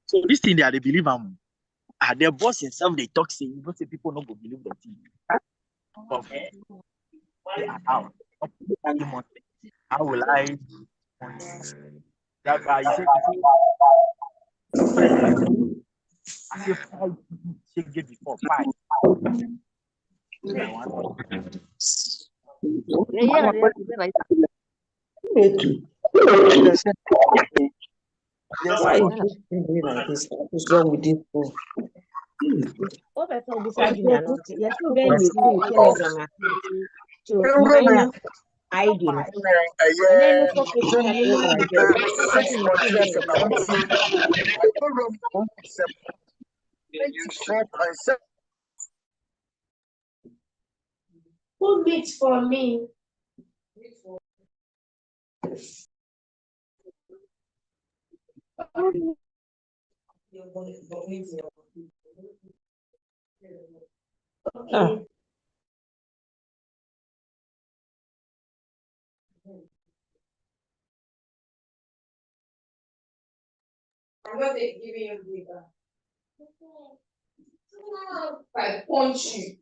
So this thing they believe their boss himself they talk say you know say people not go believe the thing. Okay, they are out. How will I? That guy, you say I say five shake it before five. That one. Yeah, right. Why you keep doing like this? What is wrong with this phone? What I told this argument, yes, you very you telegram to minor ID. And then look up with like Who beats for me? Ah, I'm not giving you bigger. I punch you.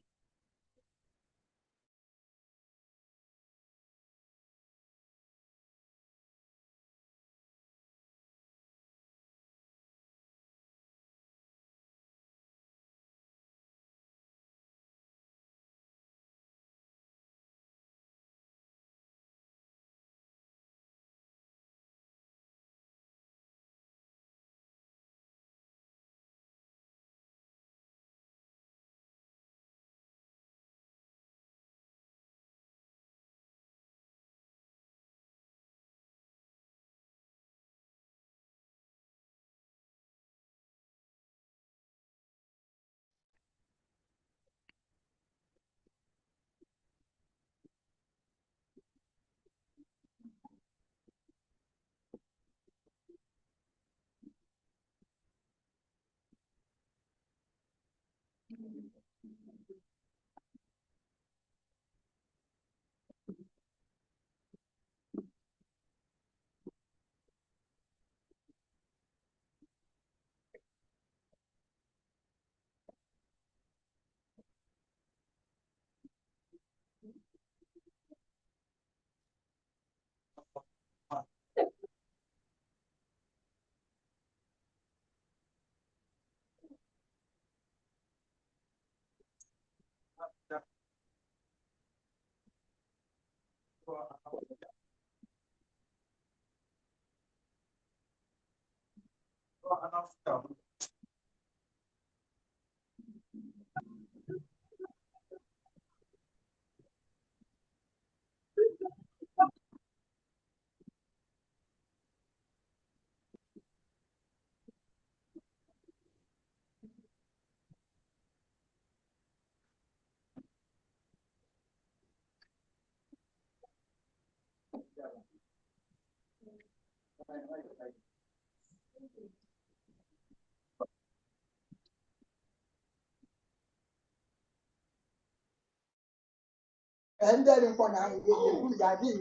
And then when I did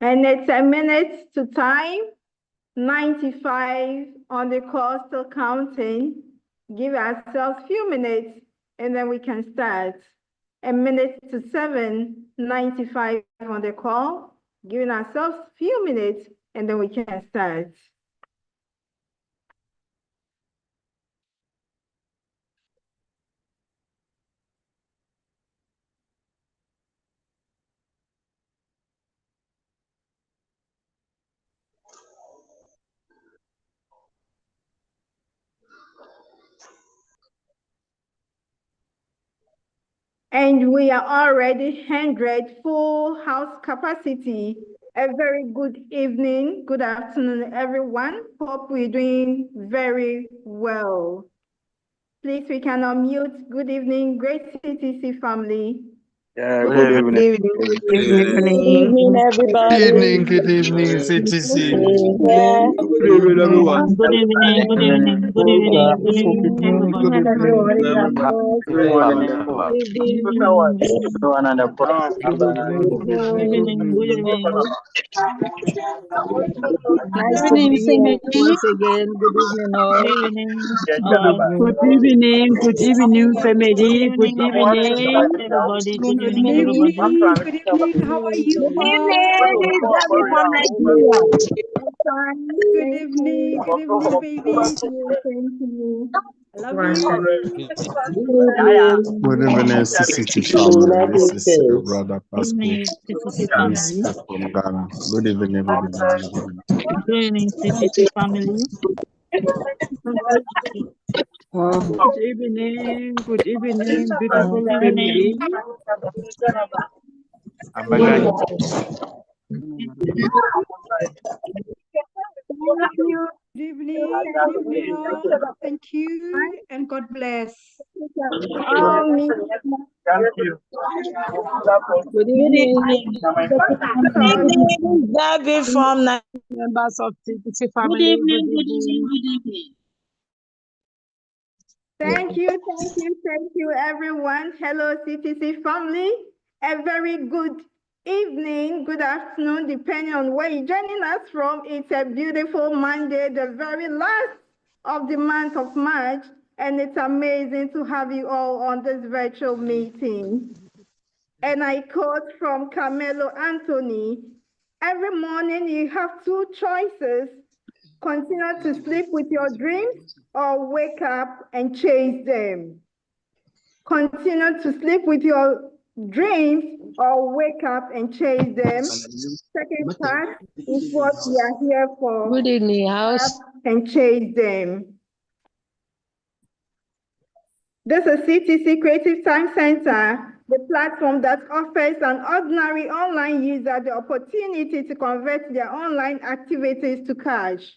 And it's a minute to time. 95 on the clock, still counting. Give ourselves a few minutes and then we can start. A minute to 7, 95 on the call. Giving ourselves a few minutes and then we can start. And we are already 100 full house capacity. A very good evening, good afternoon, everyone. Hope we're doing very well. Please, we can unmute. Good evening, great CTC family. Yeah, good evening. Good evening, everybody. Good evening, CTC. Yeah. Good evening, everyone. Good evening, good evening, good evening, good evening, everybody. Good evening, Everyone on the call. Everyone on the call. Good evening, good evening. Nice to be here once again. Good evening, all. Good evening, Good evening, family. Good evening. everybody. Good Good evening, everybody. evening. How are you Good all? evening. It's Gabby from Nigeria. Good evening, baby. Thank you. I love you. Good evening, CCT family. This is your brother Good Pascal. evening, CCC family. From Ghana. Good evening, everybody. Good evening, CCC family. Good evening, beautiful Good family. evening. Thank you. Good evening all. Thank you and God bless. Thank you. Good evening. Gabby from members of TTC family. Good evening, good evening, good evening. Thank you, everyone. Hello, CTC family. A very good evening, good afternoon, depending on where you're joining us from. It's a beautiful Monday, the very last of the month of March, and it's amazing to have you all on this virtual meeting. And I quote from Carmelo Anthony, every morning you have two choices: continue to sleep with your dreams or wake up and chase them. Continue to sleep with your dreams or wake up and chase them. Second part is what we are here for. Good evening, house. And chase them. This is CTC Creative Time Center, the platform that offers an ordinary online user the opportunity to convert their online activities to cash.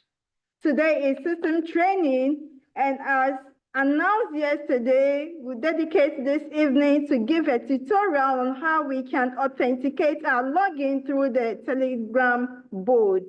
Today is system training, and as announced yesterday, we dedicate this evening to give a tutorial on how we can authenticate our login through the Telegram bot.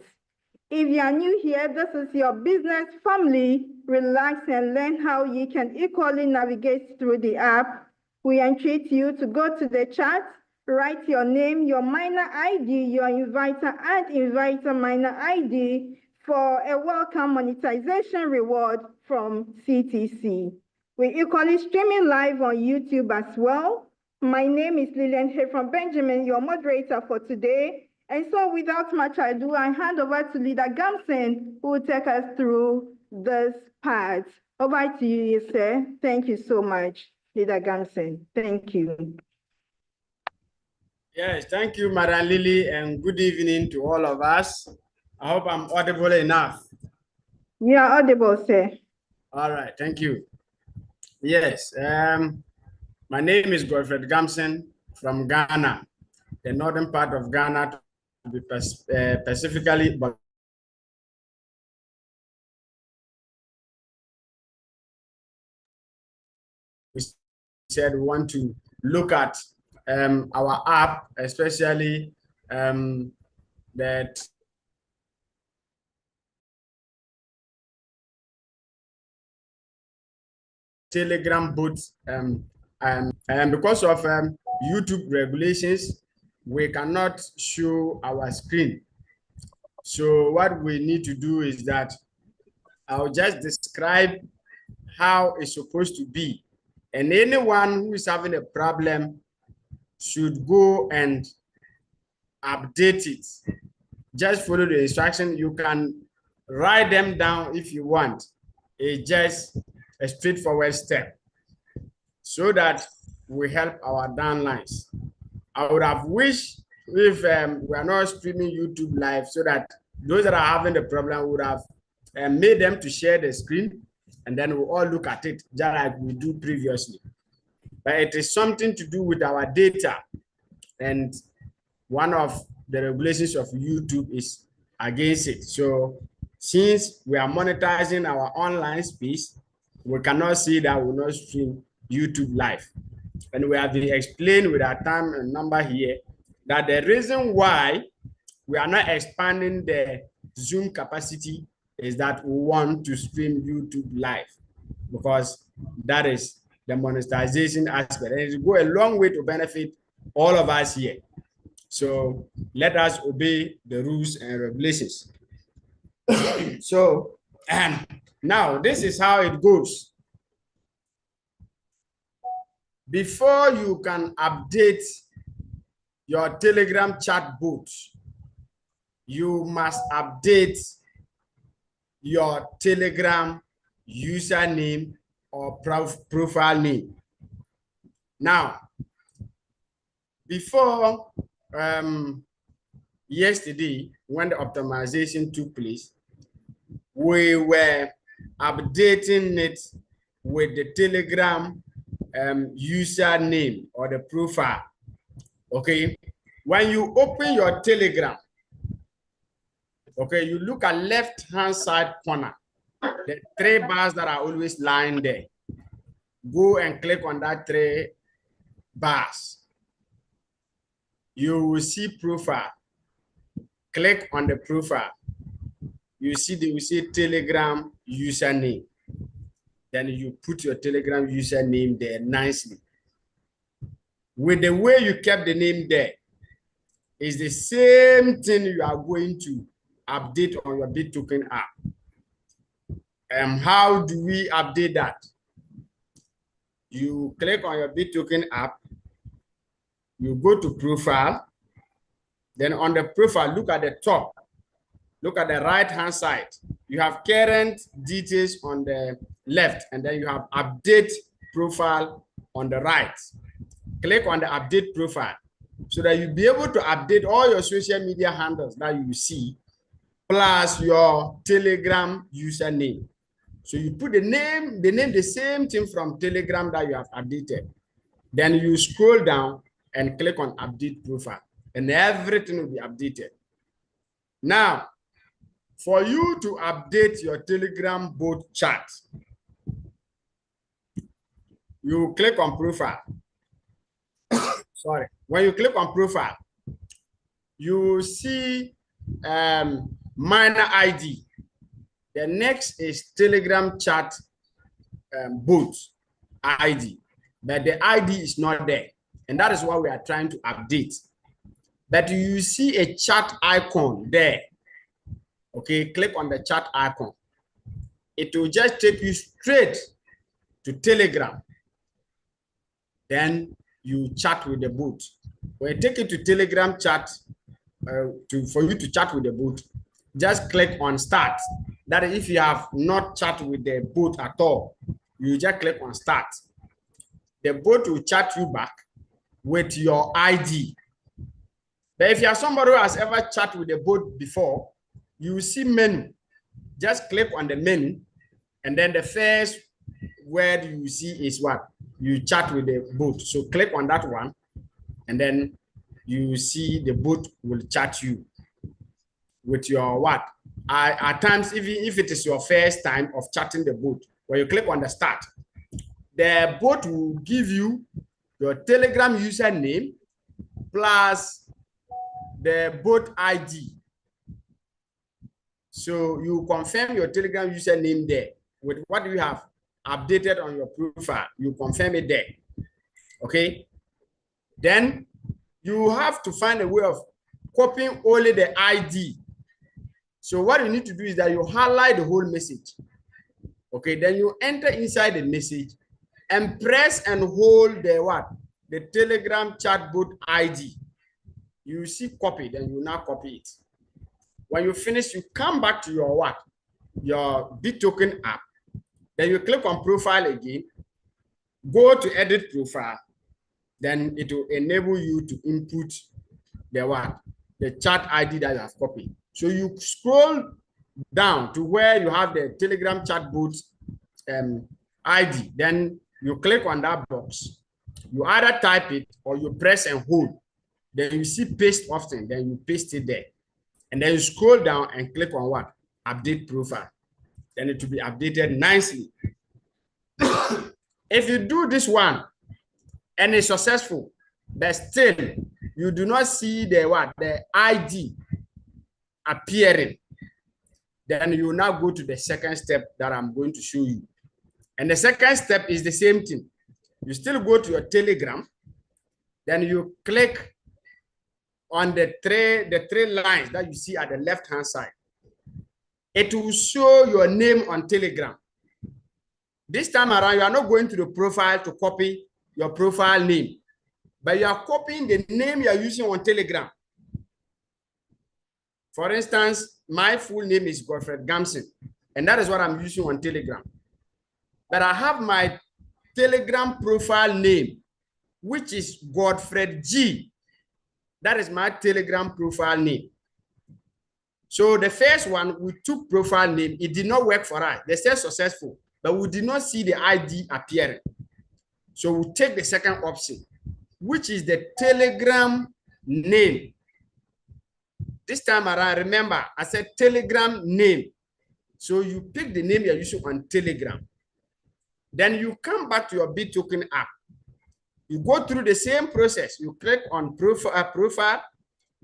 If you are new here, this is your business family. Relax and learn how you can equally navigate through the app. We entreat you to go to the chat, write your name, your minor ID, your inviter and inviter minor ID for a welcome monetization reward from CTC. We're equally streaming live on YouTube as well. My name is Lillian Hay from Benjamin, your moderator for today. And so without much ado, I hand over to Leader Gamson, who will take us through this part. Over to you, sir. Thank you so much, Leader Gamson. Thank you. Yes, thank you, Madam Lily, and good evening to all of us. I hope I'm audible enough. You are audible, sir. All right, thank you. Yes, my name is Godfred Gamson from Ghana. the northern part of Ghana to be specifically, but we said we want to look at our app, especially that Telegram bot, and because of YouTube regulations, we cannot show our screen. So what we need to do is that I'll just describe how it's supposed to be. And anyone who is having a problem should go and update it. Just follow the instruction. You can write them down if you want. It's just a straightforward step so that we help our downlines. I would have wished if we are not streaming YouTube live so that those that are having the problem would have made them to share the screen and then we'll all look at it just like we do previously. But it is something to do with our data, and one of the regulations of YouTube is against it. So since we are monetizing our online space, we cannot see that we will not stream YouTube live. And we have explained with our time and number here that the reason why we are not expanding the Zoom capacity is that we want to stream YouTube live, because that is the monetization aspect, and it will go a long way to benefit all of us here. So let us obey the rules and regulations. So now this is how it goes. Before you can update your Telegram chat bot, you must update your Telegram username or profile name. Now, before yesterday, when the optimization took place, we were updating it with the Telegram username or the profile. Okay, when you open your Telegram, okay, you look at left-hand side corner, the three bars that are always lying there. Go and click on that three bars. You will see profile. Click on the profile. You see they will say Telegram username. Then you put your Telegram username there nicely. With the way you kept the name there, it's the same thing you are going to update on your BitToken app. How do we update that? You click on your BitToken app, you go to profile, then on the profile, look at the top, look at the right-hand side. You have current details on the left, and then you have update profile on the right. Click on the update profile so that you'll be able to update all your social media handles that you see, plus your Telegram username. So you put the same thing from Telegram that you have updated. Then you scroll down and click on update profile, and everything will be updated. Now, for you to update your Telegram bot chat, you click on profile. Sorry. When you click on profile, you will see minor ID. The next is Telegram chat bot ID, but the ID is not there. And that is what we are trying to update. But you see a chat icon there. Okay, click on the chat icon. It will just take you straight to Telegram. Then you chat with the bot. When you take it to Telegram chat, for you to chat with the bot, just click on start. That is, if you have not chatted with the bot at all, you just click on start. The bot will chat you back with your ID. But if you are somebody who has ever chatted with the bot before, you will see menu. Just click on the menu, and then the first word you see is what? You chat with the bot. So click on that one, and then you see the bot will chat you with your what? At times, even if it is your first time of chatting the bot, when you click on the start, the bot will give you your Telegram username plus the bot ID. So you confirm your Telegram username there with what you have updated on your profile. You confirm it there. Okay. Then you have to find a way of copying only the ID. So what you need to do is that you highlight the whole message. Okay. Then you enter inside the message and press and hold the what? The Telegram chatbot ID. You see copy, then you now copy it. When you finish, you come back to your what? Your BitToken app. Then you click on profile again, go to edit profile. Then it will enable you to input the what? The chat ID that you have copied. So you scroll down to where you have the Telegram chatbot ID. Then you click on that box. You either type it or you press and hold. Then you see paste option. Then you paste it there. And then you scroll down and click on what? Update profile. Then it will be updated nicely. If you do this one and it's successful, but still you do not see the what? The ID appearing, then you will now go to the second step that I'm going to show you. And the second step is the same thing. You still go to your Telegram, then you click on the three lines that you see at the left-hand side. It will show your name on Telegram. This time around, you are not going to the profile to copy your profile name, but you are copying the name you are using on Telegram. For instance, my full name is Godfred Gamson, and that is what I'm using on Telegram. But I have my Telegram profile name, which is Godfred G. That is my Telegram profile name. So the first one, we took profile name. It did not work for us. They said successful, but we did not see the ID appearing. So we take the second option, which is the Telegram name. This time around, remember, I said Telegram name. So you pick the name you're using on Telegram. Then you come back to your BitToken app. You go through the same process. You click on profile,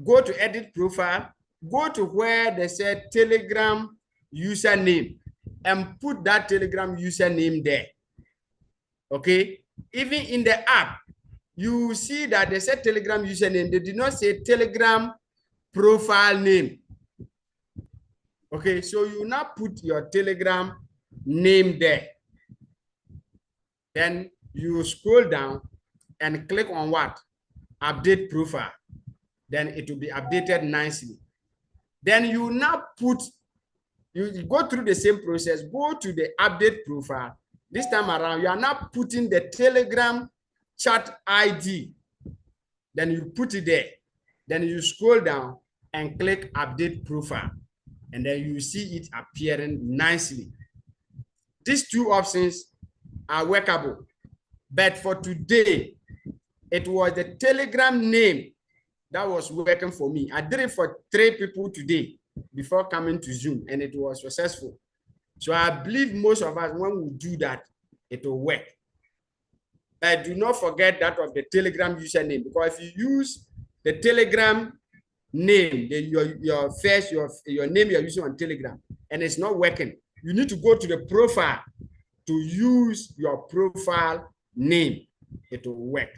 go to edit profile, go to where they said Telegram username and put that Telegram username there. Okay. Even in the app, you see that they said Telegram username. They did not say Telegram profile name. Okay. So you now put your Telegram name there. Then you scroll down and click on what? Update profile. Then it will be updated nicely. Then you now put, you go through the same process, go to the update profile. This time around, you are now putting the Telegram chat ID. Then you put it there. Then you scroll down and click update profile. And then you see it appearing nicely. These two options are workable. But for today, it was the Telegram name that was working for me. I did it for 3 people today before coming to Zoom, and it was successful. So I believe most of us, when we do that, it will work. But do not forget that of the Telegram username, because if you use the Telegram name, your name you're using on Telegram, and it's not working, you need to go to the profile to use your profile name. It will work.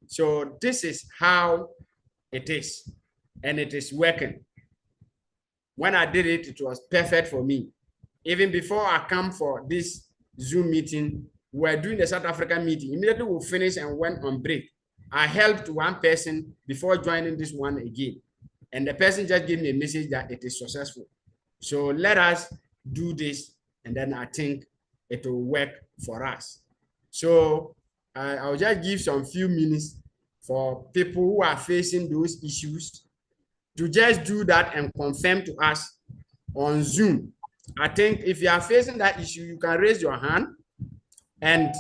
So this is how it is, and it is working. When I did it, it was perfect for me. Even before I come for this Zoom meeting, we were doing the South African meeting. Immediately we finished and went on break. I helped one person before joining this one again. And the person just gave me a message that it is successful. So let us do this, and then I think it will work for us. So I'll just give some few minutes for people who are facing those issues to just do that and confirm to us on Zoom. I think if you are facing that issue, you can raise your hand and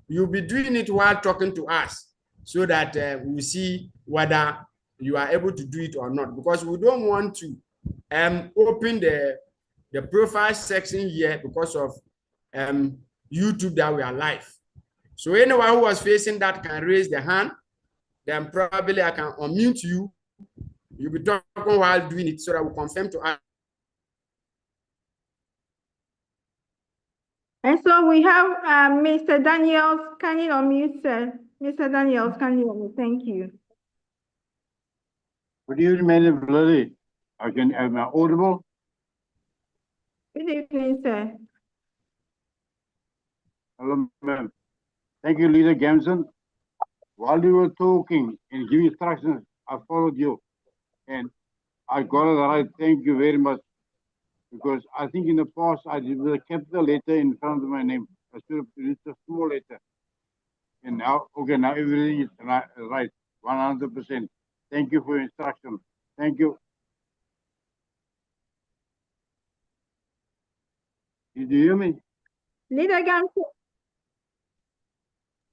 you'll be doing it while talking to us. so that we see whether you are able to do it or not, because we don't want to open the profile section here because of YouTube that we are live. So anyone who was facing that can raise the hand, then probably I can unmute you. You'll be talking while doing it so that we confirm to us. And so we have Mr. Daniels. Can you unmute, sir? Mr. Daniels, can you unmute? Thank you. Good evening, Madam Lily. Am I audible? Good evening, sir. Hello, ma'am. Thank you, Leader Gamson. While you were talking and giving instructions, I followed you. And I got it right. Thank you very much. Because I think in the past, I did with a capital letter in front of my name. I should have used a small letter. And now, okay, now everything is right, 100%. Thank you for your instruction. Thank you. Did you hear me? Leader Gamson.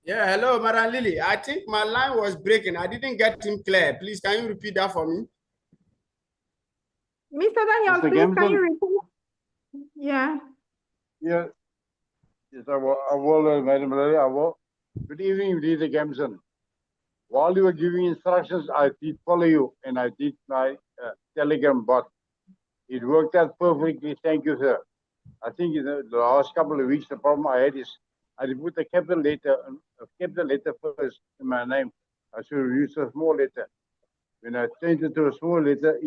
Yeah, hello, Madam Lily. I think my line was breaking. I didn't get him clear. Please, can you repeat that for me? Mr. Daniels, Mr. please, Gamson? can you repeat? Yeah. Yeah. Yes, I will, Madam Lily, I will. Good evening, Leader Gamson. While you were giving instructions, I did follow you and I did my Telegram bot. It worked out perfectly. Thank you, sir. I think in the last couple of weeks, the problem I had is I did put a capital letter first in my name. I should have used a small letter. When I changed it to a small letter,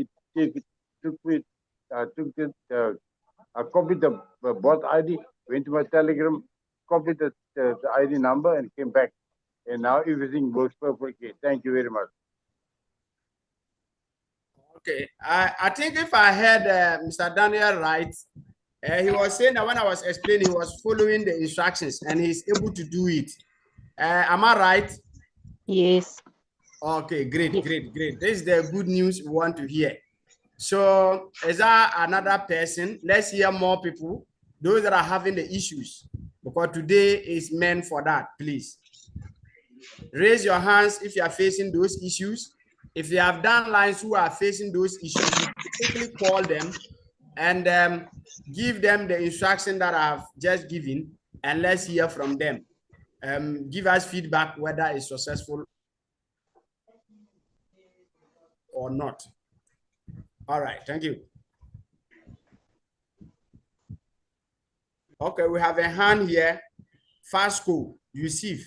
I copied the bot ID, went to my Telegram, copied the ID number and came back. And now everything works perfectly. Thank you very much. Okay, I think if I heard Mr. Daniel right, he was saying that when I was explaining, he was following the instructions and he's able to do it. Am I right? Yes. Okay, great. This is the good news we want to hear. So is there another person? Let's hear more people, those that are having the issues, because today is meant for that. Please raise your hands if you are facing those issues. If you have downlines who are facing those issues, quickly call them and give them the instruction that I have just given, and let's hear from them. Give us feedback whether it's successful or not. All right, thank you. Okay, we have a hand here. Fasco, Yusuf.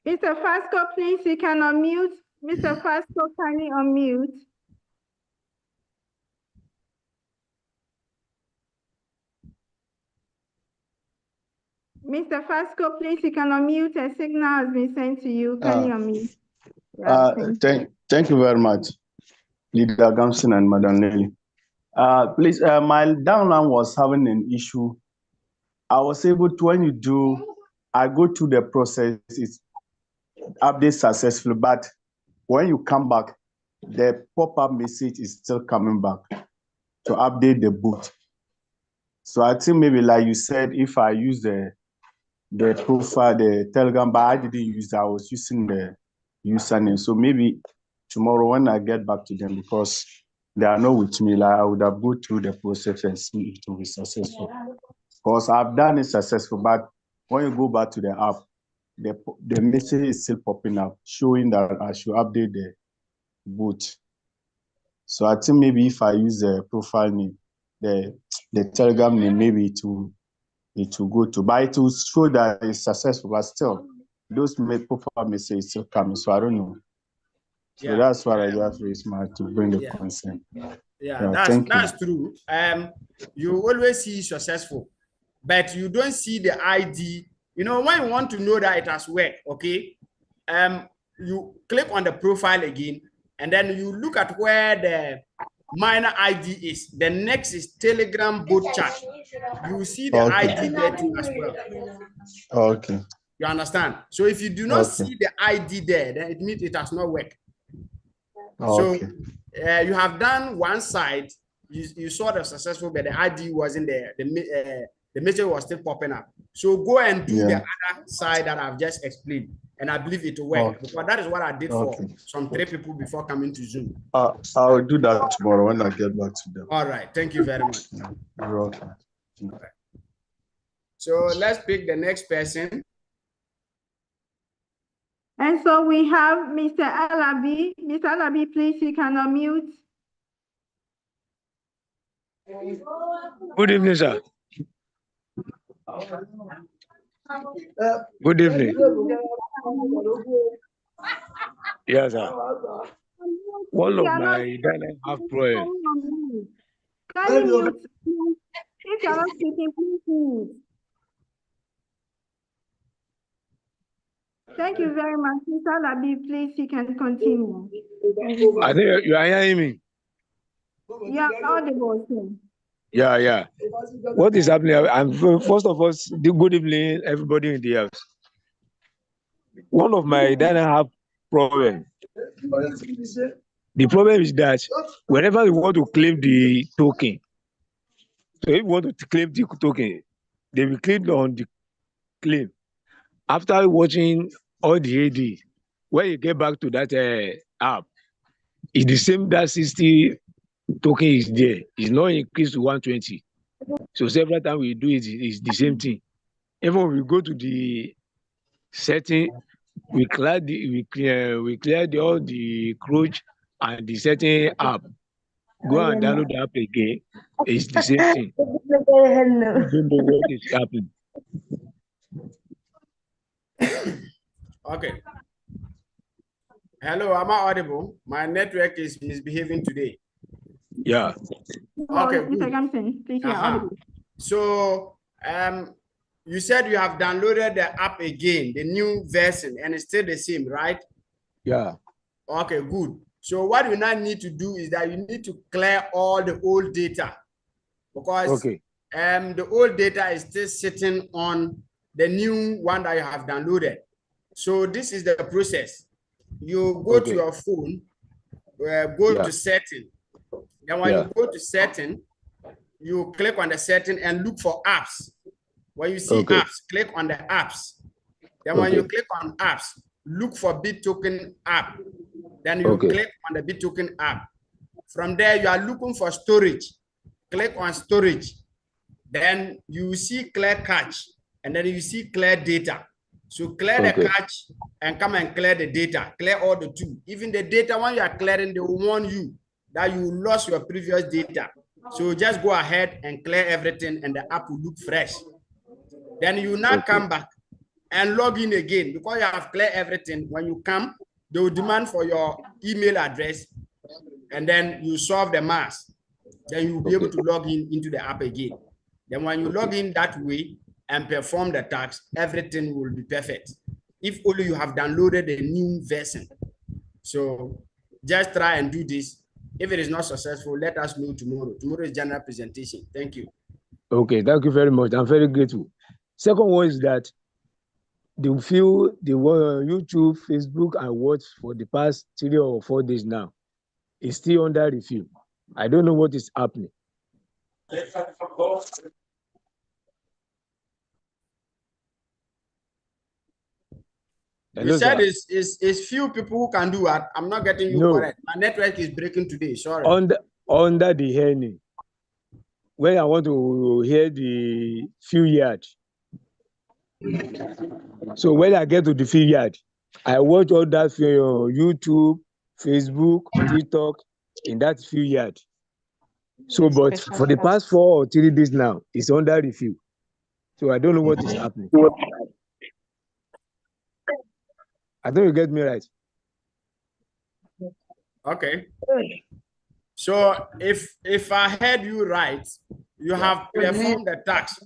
Mr. Fasco, please, you can unmute. Mr. Fasco, can you unmute? Mr. Fasco, please, you can unmute. A signal has been sent to you. Can you unmute? Yeah, thank you very much, Leader Gamson and Madam Lily. Please, my downline was having an issue. I was able to, when you do, I go through the process, it's update successfully, but when you come back, the pop-up message is still coming back to update the boot. So I think maybe like you said, if I use the profile, the Telegram, but I didn't use that, I was using the username. So maybe tomorrow when I get back to them, because they are not with me, like I would have go through the process and see if it will be successful. Because I've done it successful, but when you go back to the app, the message is still popping up, showing that I should update the boot. So I think maybe if I use the profile name, the Telegram name, maybe it will go to, but it will show that it's successful, but still, those profile messages still coming, so I don't know. So that's what I just raised my to bring the concern. That's true. You always see successful, but you don't see the ID. You know, when you want to know that it has worked, okay, you click on the profile again, and then you look at where the minor ID is. The next is Telegram bot chat. You see the ID there too as well. Okay. You understand? So if you do not see the ID there, then it means it has not worked. So you have done one side, you saw the successful, but the ID wasn't there. the message was still popping up. So go and do the other side that I've just explained. And I believe it will work. Because that is what I did for some 3 people before coming to Zoom. I'll do that tomorrow when I get back to them. All right. Thank you very much. You're welcome. Right. So let's pick the next person. And so we have Mr. Alabi. Mr. Alabi, please, you can unmute. Good evening, sir. Good evening. Yes, sir. One of my dialect have problem. Can you mute? If you're not speaking, please mute. Thank you very much. Mr. Alabi, please, you can continue. I think you are hearing me. You are audible, sir. Yeah. What is happening? I'm first of all, good evening, everybody in the house. One of my dialect have problem. The problem is that whenever you want to claim the token, so if you want to claim the token, they will click on the claim. After watching all the AD, when you get back to that app, it's the same that 60 token is there. It's not increased to 120. So several times we do it, it's the same thing. Even when we go to the setting, we clear all the crouch and the setting app. Go and download the app again. It's the same thing. I don't know what is happening. Okay. Hello, am I audible? My network is misbehaving today. Yeah. Okay. Good. So, you said you have downloaded the app again, the new version, and it's still the same, right? Yeah. Okay, good. So what you now need to do is that you need to clear all the old data, because the old data is still sitting on the new one that you have downloaded. So this is the process. You go to your phone, go to setting. Then when you go to setting, you click on the setting and look for apps. When you see apps, click on the apps. Then when you click on apps, look for BitToken app. Then you click on the BitToken app. From there, you are looking for storage. Click on storage. Then you see clear cache, and then you see clear data. So clear the cache and come and clear the data. Clear all the two. Even the data, when you are clearing, they will warn you that you lost your previous data. So just go ahead and clear everything, and the app will look fresh. Then you now come back and log in again, because you have cleared everything. When you come, they will demand for your email address, and then you solve the mask. Then you'll be able to log in into the app again. Then when you log in that way and perform the task, everything will be perfect. If only you have downloaded a new version. So just try and do this. If it is not successful, let us know tomorrow. Tomorrow is general presentation. Thank you. Okay, thank you very much. I'm very grateful. Second one is that they feel the YouTube, Facebook, and watch for the past 3 or 4 days now is still under review. I don't know what is happening. You said it's few people who can do that. I'm not getting you correct. My network is breaking today. Sorry. Under the hearing, when I want to hear the few yards. So when I get to the few yard, I watch all that YouTube, Facebook, TikTok in that few yard. So, but for the past 4 or 3 days now, it's under review. So I don't know what is happening. I don't get me right. Okay. So if I heard you right, you have performed the task.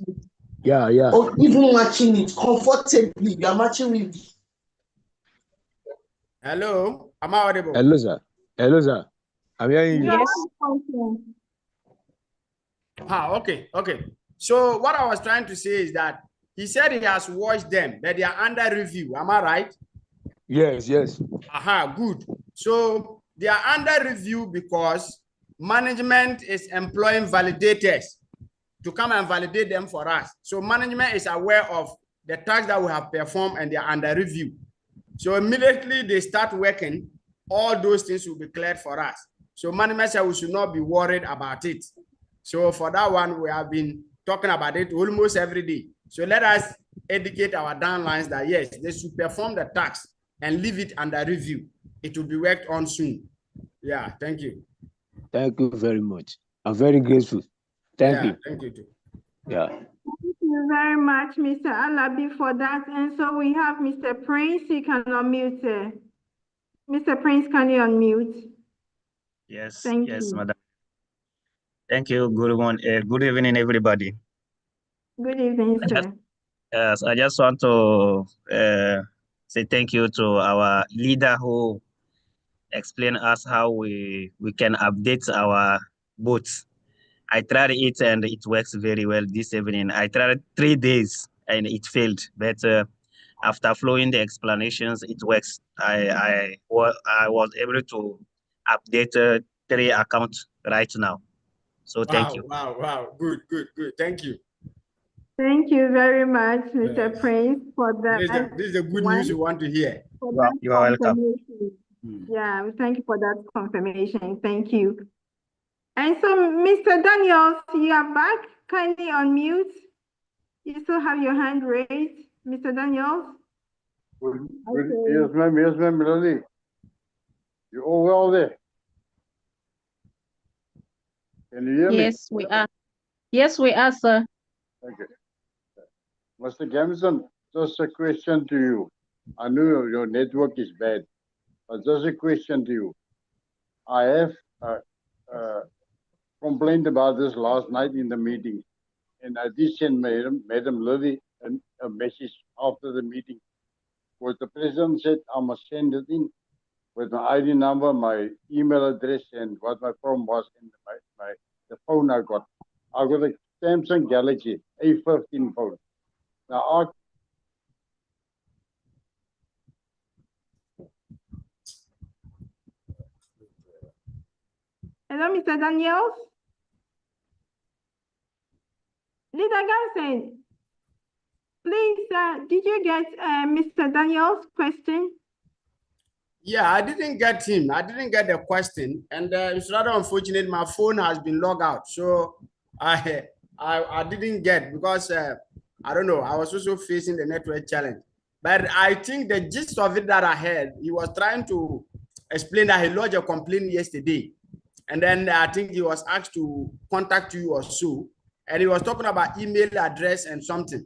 Yeah. Or even matching it comfortably. You are matching with. Hello, am I audible? Hello, sir. I'm hearing you. Yes. Okay. So what I was trying to say is that he said he has watched them, that they are under review. Am I right? Yes. Good. So they are under review because management is employing validators. to come and validate them for us. So management is aware of the tasks that we have performed and they are under review. So immediately they start working, all those things will be cleared for us. So management said we should not be worried about it. So for that one, we have been talking about it almost every day. So let us educate our downlines that yes, they should perform the task and leave it under review. It will be worked on soon. Yeah, thank you. Thank you very much. I'm very grateful. Thank you. Thank you too. Yeah. Thank you very much, Mr. Alabi, for that. And so we have Mr. Prince. You can unmute. Mr. Prince, can you unmute? Yes, Thank yes, you. madam. Thank you. Good evening, everybody. Good evening, sir. Yes, I just want to say thank you to our leader who explained us how we can update our boats. I tried it and it works very well this evening. I tried 3 days and it failed, but after following the explanations, it works. I was able to update 3 accounts right now. So thank you. Wow. Good. Thank you. Thank you very much, Mr. Prince, for that. This is the good news you want to hear. You are welcome. Yeah, we thank you for that confirmation. Thank you. And so, Mr. Daniels, you are back. Kindly unmute. You still have your hand raised, Mr. Daniels. Yes, ma'am, Melody. You all well there? Can you hear me? Yes, we are. Yes, we are, sir. Okay. Mr. Gamson, just a question to you. I know your network is bad, but just a question to you. I have complained about this last night in the meeting, and I did send Madam Lily a message after the meeting. Because the president said I must send it in with my ID number, my email address, and what my phone was, and the phone I got. I got a Samsung Galaxy A15 phone. Now, Hello, Mr. Daniels. Leader Gansen, please, did you get Mr. Daniels' question? Yeah, I didn't get him. I didn't get the question, and it's rather unfortunate. My phone has been logged out, so I didn't get because I don't know. I was also facing the network challenge, but I think the gist of it that I heard, he was trying to explain that he lodged a complaint yesterday, and then I think he was asked to contact you or so, and he was talking about email address and something.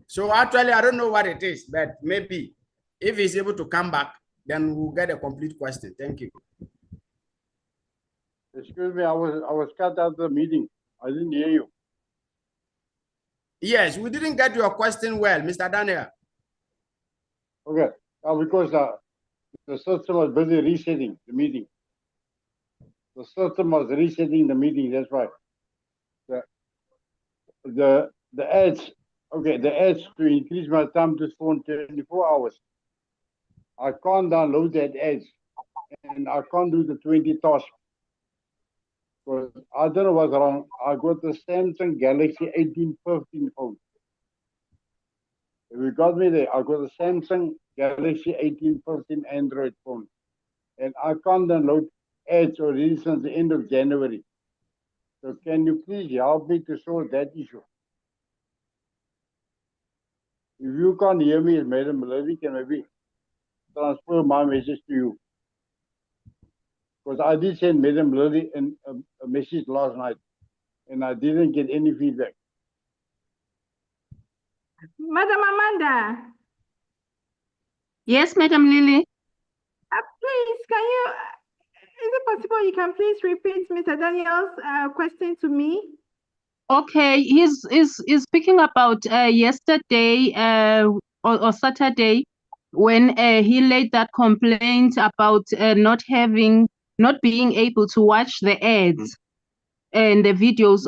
So actually, I don't know what it is, but maybe if he's able to come back, then we'll get a complete question. Thank you. excuse me, I was cut out of the meeting. I didn't hear you. Yes, we didn't get your question well, Mr. Daniel. Okay, because the system was busy resetting the meeting. The system was resetting the meeting. That's right. The ads. Okay, the ads to increase my time to phone 24 hours. I can't download that ads, and I can't do the 20 tasks. Because I don't know what's wrong. I got the Samsung Galaxy 1815 phone. If you got me there, I got a Samsung Galaxy 1815 Android phone. And I can't download ads already since the end of January. So can you please help me to solve that issue? If you can't hear me, Madam Melody can maybe transfer my message to you. Because I did send Madam Melody a message last night, and I didn't get any feedback. Madam Amanda. Yes, Madam Lily. Please, can you, is it possible you can please repeat Mr. Daniel's question to me? Okay, he's speaking about yesterday or Saturday when he laid that complaint about not being able to watch the ads and the videos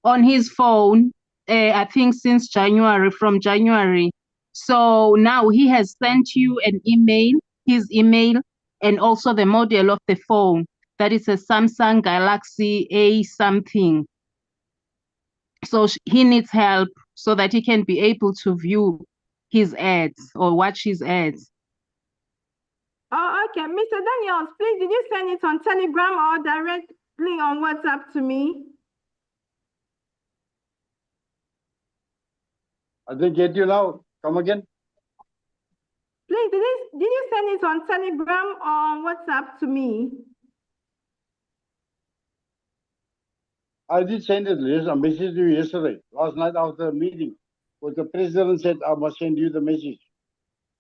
on his phone. I think since from January. So now he has sent you his email, and also the model of the phone. That is a Samsung Galaxy A something. So he needs help so that he can be able to view his ads or watch his ads. Oh, okay. Mr. Daniels, please, did you send it on Telegram or directly on WhatsApp to me? I didn't get you now. Come again. Please, did you send it on Telegram or on WhatsApp to me? I did send it, Liz. I messaged you yesterday, last night after the meeting. Because the president said I must send you the message.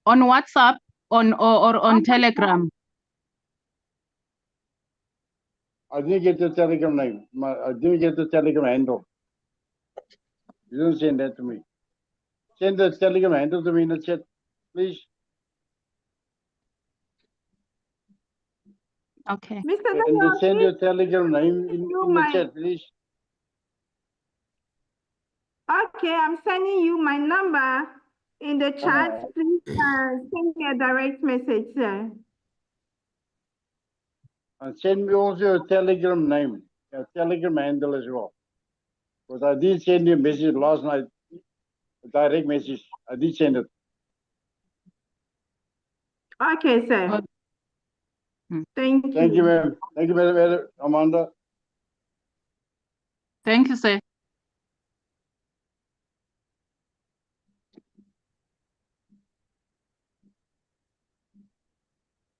On WhatsApp or on Telegram? I didn't get the Telegram name. I didn't get the Telegram handle. You didn't send that to me. Send the Telegram handle to me in the chat, please. Okay. Mr. And Daniels, send please, your Telegram name in the chat, please. Okay, I'm sending you my number in the chat. Please send me a direct message, sir. And send me also your Telegram name, your Telegram handle as well. Because I did send you a message last night, a direct message. I did send it. Okay, sir. Thank you. Thank you, ma'am. Thank you, Madam Amanda. Thank you, sir.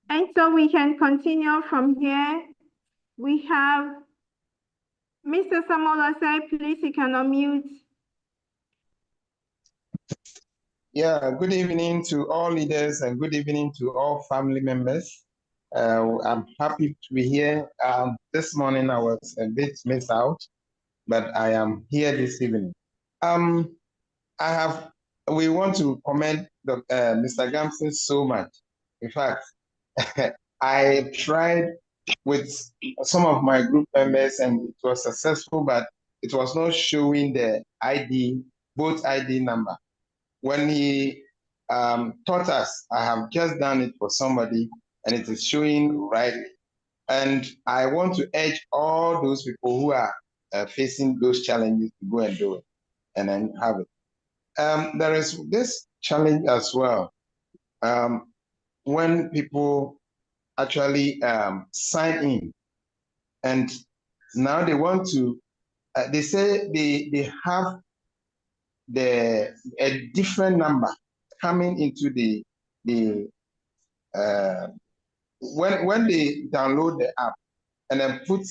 And so we can continue from here. We have Mr. Samuel Osei, please, you can unmute. Yeah, good evening to all leaders and good evening to all family members. I'm happy to be here. This morning I was a bit missed out, but I am here this evening. We want to commend Mr. Gamson so much. In fact, I tried with some of my group members and it was successful, but it was not showing the both ID number. When he taught us, I have just done it for somebody and it is showing rightly. And I want to urge all those people who are facing those challenges to go and do it and then have it. There is this challenge as well. When people actually sign in and now they want to, they say they have a different number coming into when they download the app and then put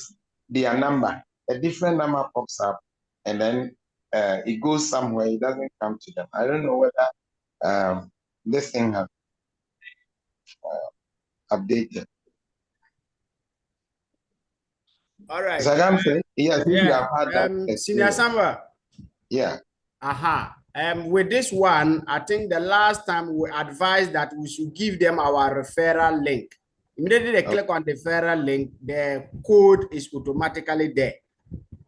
their number, a different number pops up and then it goes somewhere, it doesn't come to them. I don't know whether this thing has updated. All right. Zagamse, yes, if you have had that Senior experience. Samba. Yeah. With this one, I think the last time we advised that we should give them our referral link. Immediately they click on the referral link, the code is automatically there.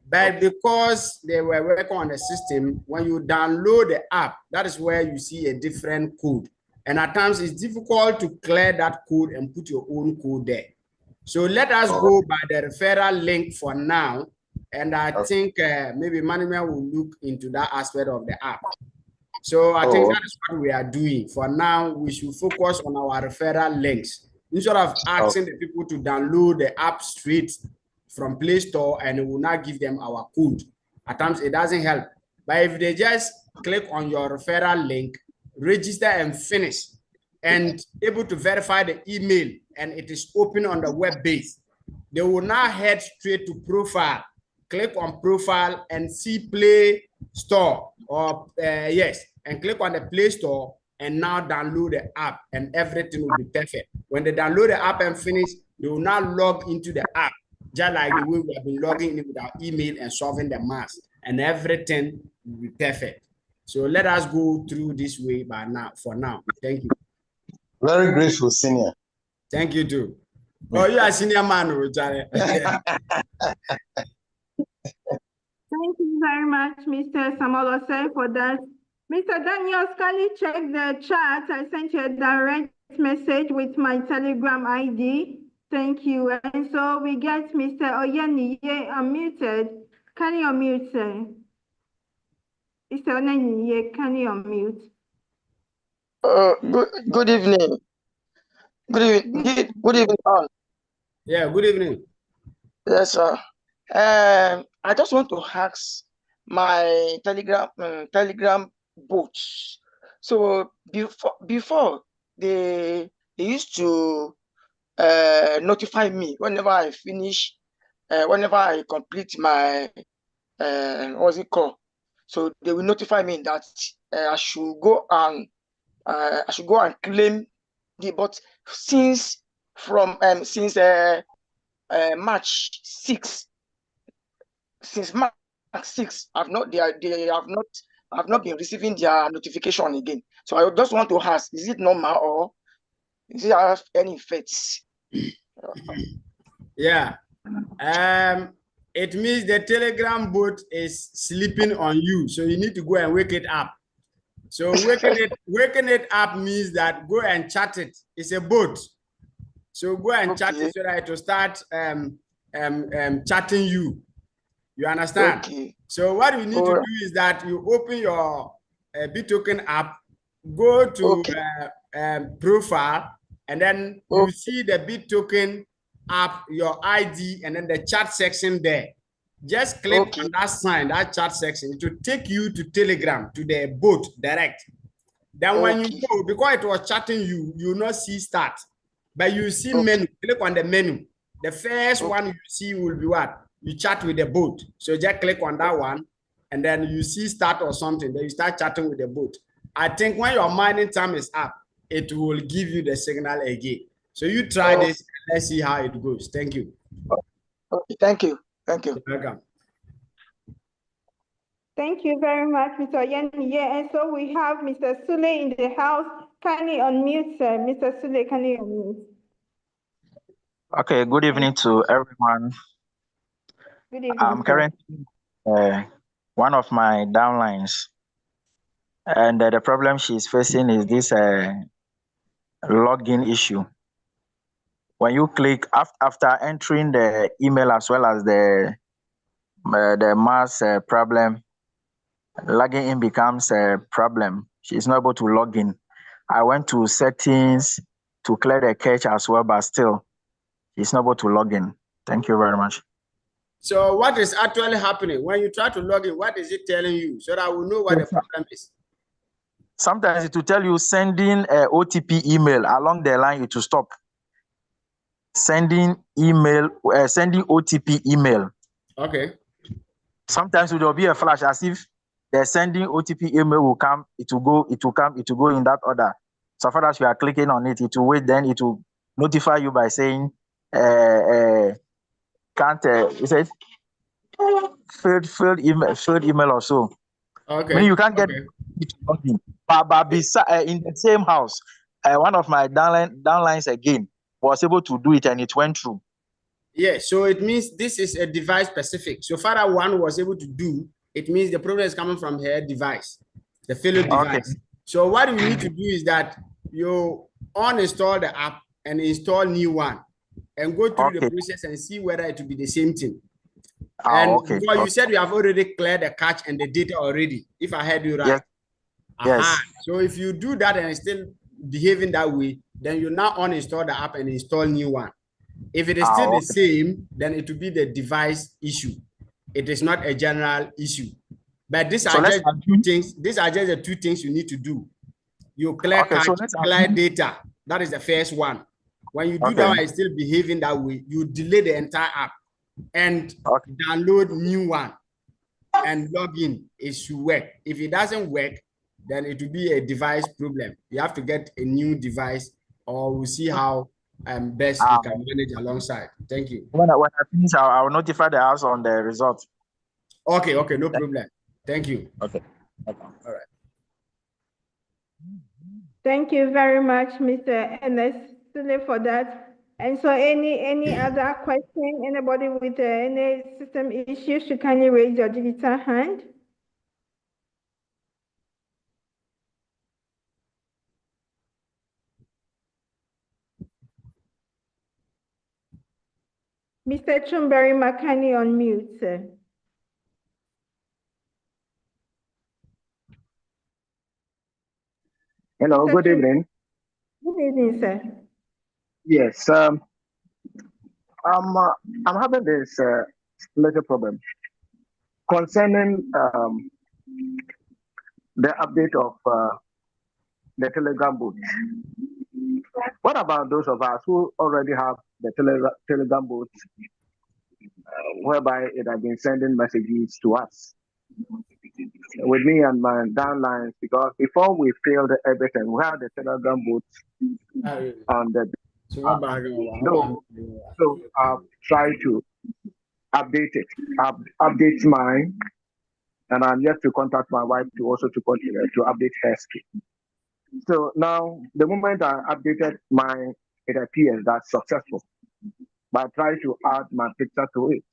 But because they were working on the system, when you download the app, that is where you see a different code. And at times it's difficult to clear that code and put your own code there. So let us go by the referral link for now. And I think maybe management will look into that aspect of the app. So I think that is what we are doing. For now, we should focus on our referral links. Instead of asking the people to download the app straight from Play Store and it will not give them our code. At times it doesn't help. But if they just click on your referral link, register and finish, and able to verify the email, and it is open on the web base, they will now head straight to profile. Click on profile and see Play Store or and click on the Play Store and now download the app and everything will be perfect. When they download the app and finish, they will now log into the app, just like the way we have been logging in with our email and solving the math, and everything will be perfect. So let us go through this way for now. Thank you. Very grateful, senior. Thank you too. Oh, you are senior man, Charlie. Thank you very much, Mr. Samuel Osei, for that. Mr. Daniel, kindly check the chat. I sent you a direct message with my Telegram ID. Thank you. And so we get Mr. Oyeniye unmuted. Can you unmute, sir? Mr. Onaniye, can you unmute? Good evening. Good evening all. Yeah, good evening. Yes, sir. I just want to ask my Telegram bot. So before they used to notify me whenever I finish, whenever I complete my what's it called? So they will notify me that I should go and claim the. But since March 6, since March 6, I've not been receiving their notification again. So I just want to ask, is it normal or is it have any effects? Yeah. It means the Telegram bot is sleeping on you, so you need to go and wake it up. So waking it up means that go and chat it. It's a bot. So go and chat it so that it will start chatting you. You understand? Okay. So what you need to do is that you open your BitToken app, go to profile, and then you see the BitToken app, your ID, and then the chat section there. Just click on that sign, that chat section. It will take you to Telegram, to the bot direct. Then when you go, because it was chatting you, you will not see start. But you see menu. Click on the menu. The first one you see will be what? You chat with the bot. So just click on that one, and then you see start or something. Then you start chatting with the bot. I think when your mining time is up, it will give you the signal again. So you try this. Let's see how it goes. Thank you. Okay, thank you. Thank you. You're welcome. Thank you very much, Mr. Oyeniye. And so we have Mr. Sule in the house. Can you unmute, sir? Mr. Sule, can you unmute? Okay, good evening to everyone. Good evening. I'm currently one of my downlines, and the problem she's facing is this login issue. When you click after entering the email as well as the mass problem, logging in becomes a problem. She's not able to log in. I went to settings to clear the cache as well, but still, she's not able to log in. Thank you very much. So what is actually happening? When you try to log in, what is it telling you? So that I will know what the problem is. Sometimes it will tell you sending a OTP email along the line, it will stop. Sending email, sending OTP email. Okay. Sometimes it will be a flash as if the sending OTP email will come, it will go in that order. So far as you are clicking on it, it will wait, then it will notify you by saying, it says failed email or so. Okay. Meaning you can't get it to log in. But beside, in the same house, one of my downlines again was able to do it and it went through. Yeah, so it means this is a device specific. So far as one was able to do, it means the problem is coming from her device, the failed device. Okay. So what you need to do is that you uninstall the app and install new one and go through the process and see whether it will be the same thing. And because you said you have already cleared the cache and the data already, if I heard you right. Yes. So if you do that and it's still behaving that way, then you now uninstall the app and install new one. If it is still the same, then it will be the device issue. It is not a general issue. But these are just two things. These are just the two things you need to do. You clear cache, clear data. That is the first one. When you do that one, it's still behaving that way. You delete the entire app and download new one and log in. It should work. If it doesn't work, then it will be a device problem. You have to get a new device, or we'll see how best we can manage alongside. Thank you. When I finish, I will notify the house on the result. Okay, no problem. Thank you. Okay. All right. Thank you very much, Mr. Ernest, for that. And so any other question, anybody with any system issues, you kindly raise your digital hand. Mr. Chumberry Makani on mute, sir. Hello, good evening. Good evening, sir. Yes, I'm having this little problem concerning the update of the Telegram bot. What about those of us who already have the Telegram bot, whereby it has been sending messages to us? With me and my downlines, because before we filled everything, we had the Telegram bot on the so I've tried to update it, update mine, and I'm yet to contact my wife to also to continue to update her skill. So now, the moment I updated mine, it appears that's successful. But I try to add my picture to it.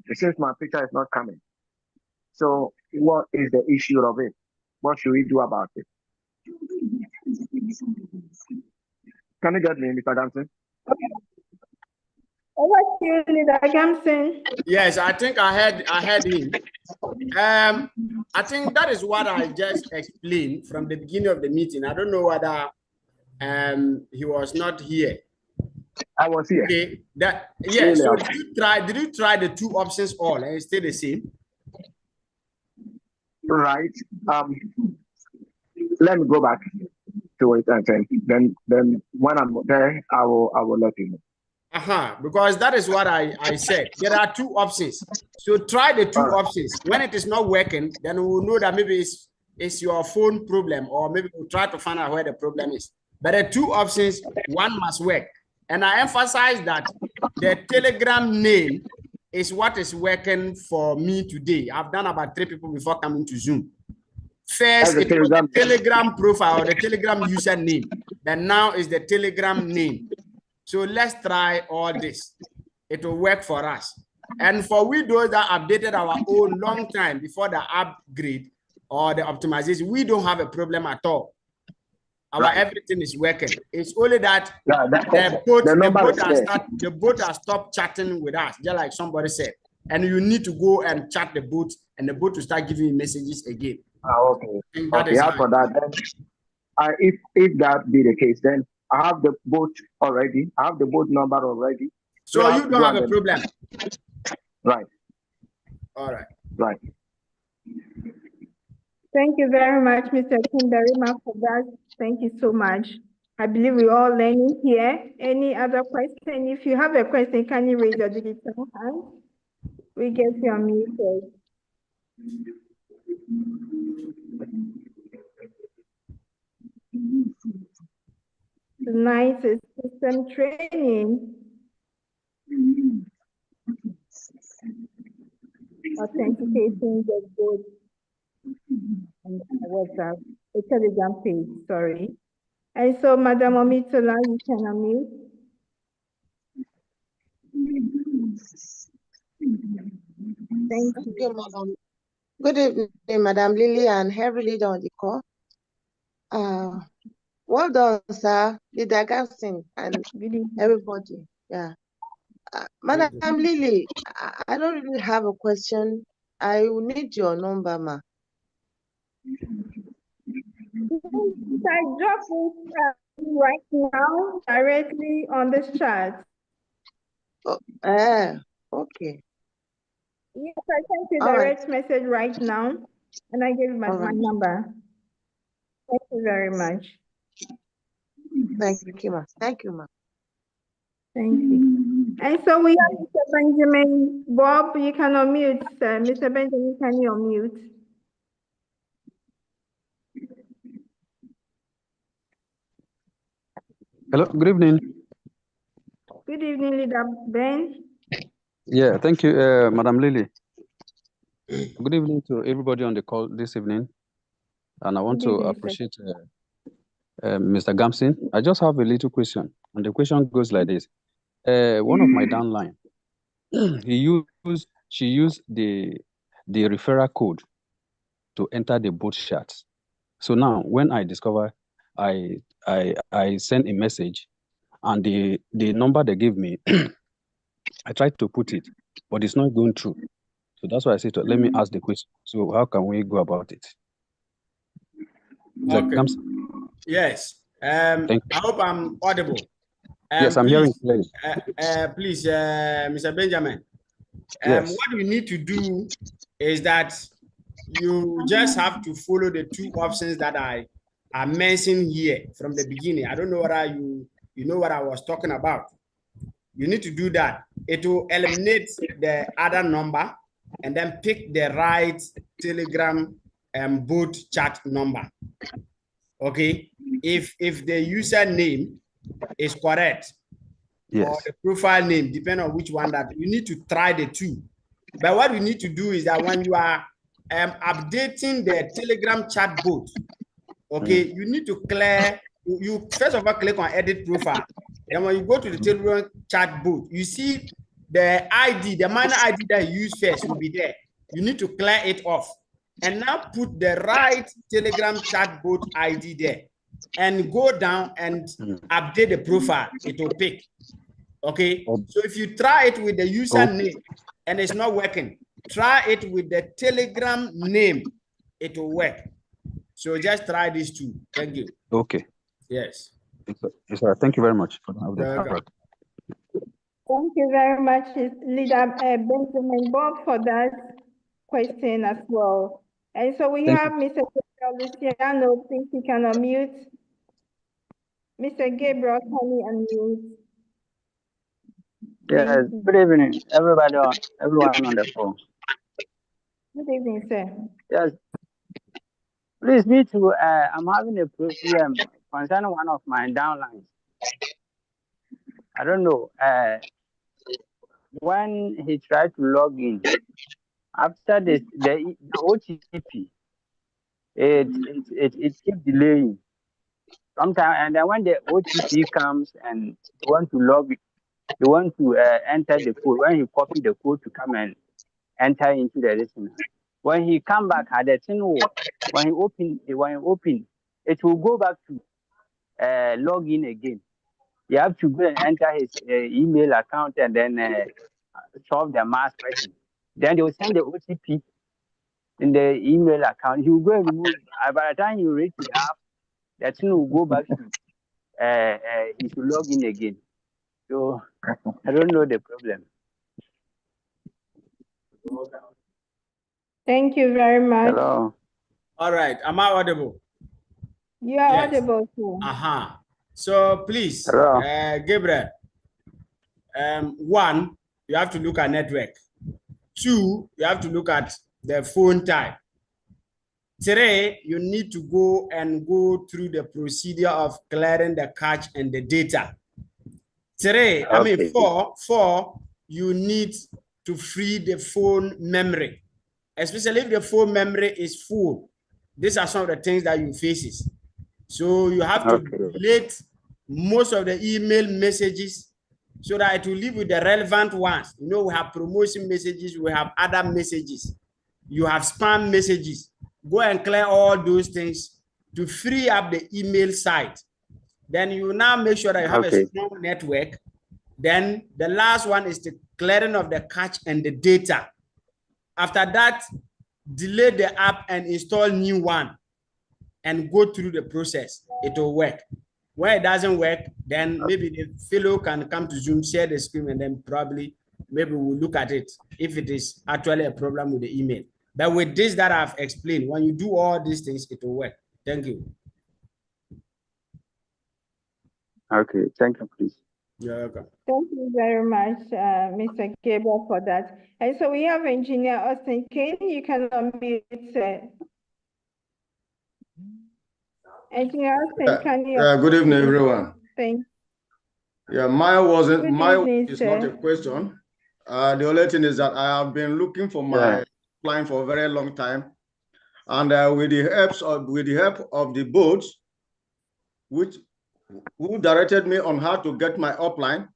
It says my picture is not coming. So what is the issue of it? What should we do about it? Can you get me, Mr. Danson? Over to you, Leader Gamson. Yes, I think I had him. I think that is what I just explained from the beginning of the meeting. I don't know whether he was not here. I was here. Okay. So did you try the two options all and it stay the same? Right. Let me go back to it and then when I'm there, I will let you know. Because that is what I said. There are two options. So try the two options. When it is not working, then we will know that maybe it's your phone problem, or maybe we'll try to find out where the problem is. But the two options, one must work. And I emphasize that the Telegram name is what is working for me today. I've done about 3 people before coming to Zoom. First, it was the Telegram profile or the Telegram username. Then now is the Telegram name. So let's try all this. It will work for us. And for we those that updated our own long time before the upgrade or the optimization, we don't have a problem at all. Everything is working. It's only that the bot has stopped chatting with us, just like somebody said. And you need to go and chat the bot, and the bot will start giving you messages again. Okay. For that, then, if that be the case, then I have the bot already. I have the bot number already. So you don't have a problem. Right. All right. Right. Thank you very much, Mr. Kimberima, for that. Thank you so much. I believe we're all learning here. Any other question? If you have a question, can you raise your digital hand? We get you unmuted. Tonight is system training. Authenticating the code and WhatsApp, the Telegram page, sorry. And so, Madam Omitola, you can unmute. Thank you. Madam. Good evening, Madam Lily and every leader on the call. Well done, sir, Leader Gamson and everybody. Yeah. Madam Lily, I don't really have a question. I will need your number, ma. I drop it right now directly on this chat. Okay. Yes, I sent you a direct message right now, and I gave you my number. Thank you very much. Thank you, ma. Thank you, ma. Thank you. And so we have Mr. Benjamin. Bob, you can unmute, sir. Mr. Benjamin, can you unmute? Hello, good evening. Good evening, Leader Ben. Yeah, thank you, Madam Lily. Good evening to everybody on the call this evening. And I want to appreciate Mr. Gamson. I just have a little question. And the question goes like this. One of my downline, she used the referral code to enter the boot chat. So now when I discover, I sent a message and the number they gave me, I tried to put it, but it's not going through. So that's why I said, let me ask the question. So how can we go about it? Okay. Yes. I hope I'm audible. Yes, I'm hearing clearly. Please, Mr. Benjamin. Yes. What we need to do is that you just have to follow the two options that I mentioned here from the beginning. I don't know whether you know what I was talking about. You need to do that. It will eliminate the other number and then pick the right Telegram bot chat number. Okay. If the username is correct, yes, or the profile name, depending on which one, that you need to try the two. But what we need to do is that when you are updating the Telegram chat bot, okay, you need to clear, you first of all click on edit profile. Then when you go to the Telegram chat bot, you see the ID, the minor ID that you use first will be there. You need to clear it off and now put the right Telegram chat bot ID there and go down and update the profile. It will pick. Okay, so if you try it with the username and it's not working, try it with the Telegram name. It will work. So just try these two. Thank you. Okay. Yes. Yes, sir. Thank you very much for the update. Thank you very much, Leader Benjamin Bob, for that question as well. And so we have Mr. Luciano. Please, you can unmute. Mr. Gabriel, can you unmute? Yes, good evening, everybody, everyone on the phone. Good evening, sir. Yes, please, me too. I'm having a problem concerning one of my downlines. I don't know. When he tried to log in, after the OTP, it keeps delaying. Sometimes, and then when the OTP comes and you want to log it, you want to enter the code. When you copy the code to come and enter into the listener, when he come back at the thing, when he open, it will go back to log in again. You have to go and enter his email account and then solve the mass question. Then they will send the OTP in the email account. He will go and remove. By the time you reach the app, that thing will go back to he should log in again. So I don't know the problem. Thank you very much. Hello. All right. Am I audible? You are audible too. So please, Gabriel, one, you have to look at network. Two, you have to look at the phone type. Three, you need to go through the procedure of clearing the cache and the data. Four, you need to free the phone memory, especially if the phone memory is full. These are some of the things that you face. So you have to delete most of the email messages so that it will leave with the relevant ones. You know, we have promotion messages, we have other messages, you have spam messages. Go and clear all those things to free up the email site. Then you now make sure that you have a strong network. Then the last one is the clearing of the cache and the data. After that, delete the app and install new one and go through the process. It will work. When it doesn't work, then maybe the fellow can come to Zoom, share the screen, and then probably maybe we'll look at it if it is actually a problem with the email. But with this that I've explained, when you do all these things, it will work. Thank you. Okay, thank you, please. You're welcome. Thank you very much, Mr. Gabriel, for that. And so we have Engineer Austin Kane. You can unmute. Engineer Austin, can you? Good evening, everyone. Thank you. Yeah, mine evening, is not a question. The only thing is that I have been looking for my line for a very long time, and with the help of the boats, who directed me on how to get my upline,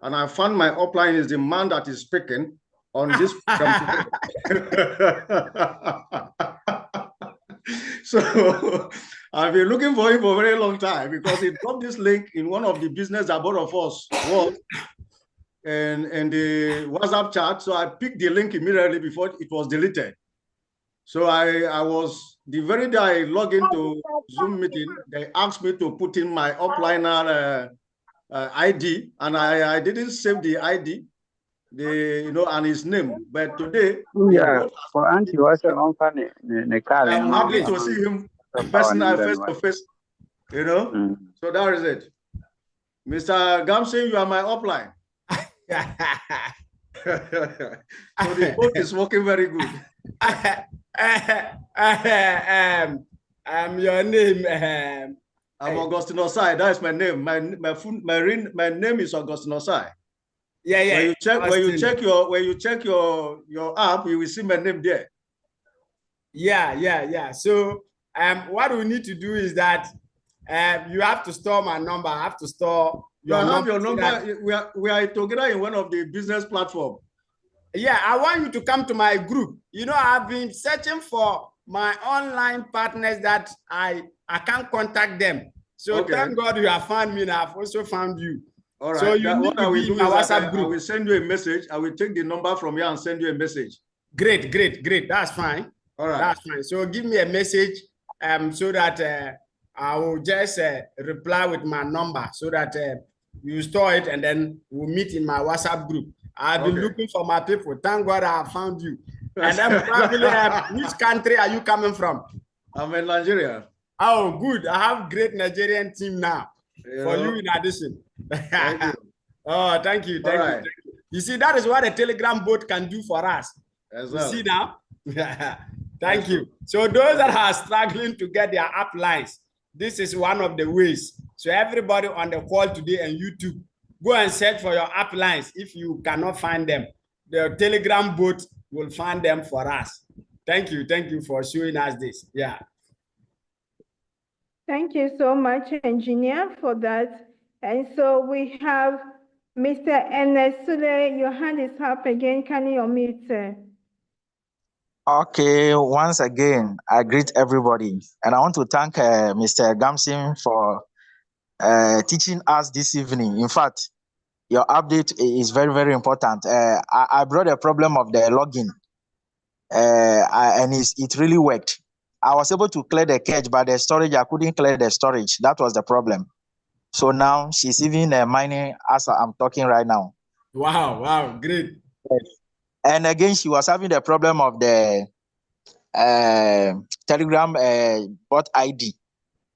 and I found my upline is the man that is speaking on this program. So I've been looking for him for a very long time because he dropped this link in one of the business that both of us was in the WhatsApp chat. So I picked the link immediately before it was deleted. So I was the very day I log into Zoom meeting, they asked me to put in my upliner ID, and I didn't save the ID, and his name. But today, Yeah, for Auntie was on funny. I'm happy to see him personally, face to face. So that is it. Mr. Gamson, you are my upline. So the boat is working very good. Your name. I'm Augustine Osai. That is my name. My name is Augustine Osai. Yeah. When you check your app, you will see my name there. Yeah. So what we need to do is that you have to store my number. I have to store your number. Your number. We are together in one of the business platforms. Yeah, I want you to come to my group. I've been searching for my online partners that I can't contact them. So Thank God you have found me, and I've also found you. All right. So you need to be in my WhatsApp group. I will send you a message. I will take the number from you and send you a message. Great. That's fine. All right. That's fine. So give me a message so that I will just reply with my number so that you store it, and then we'll meet in my WhatsApp group. I've been looking for my people. Thank God I found you. And then probably, which country are you coming from? I'm in Nigeria. Oh, good. I have great Nigerian team now for you in addition. Thank you. Oh, thank you. Thank you. You see, that is what a Telegram bot can do for us. You see now? Thank you. So those that are struggling to get their app lines, this is one of the ways. So everybody on the call today and YouTube, go and search for your app lines. If you cannot find them, the Telegram bot will find them for us. Thank you for showing us this. Yeah. Thank you so much, engineer, for that. And so we have Mr. Ernest Sule. Your hand is up again. Can you unmute, sir? Okay, once again, I greet everybody. And I want to thank Mr. Gamson for teaching us this evening. In fact, your update is very, very important. I brought a problem of the login, and it really worked. I was able to clear the cache, but the storage, I couldn't clear the storage. That was the problem. So now she's even mining as I'm talking right now. Wow, great. And again, she was having the problem of the Telegram bot ID.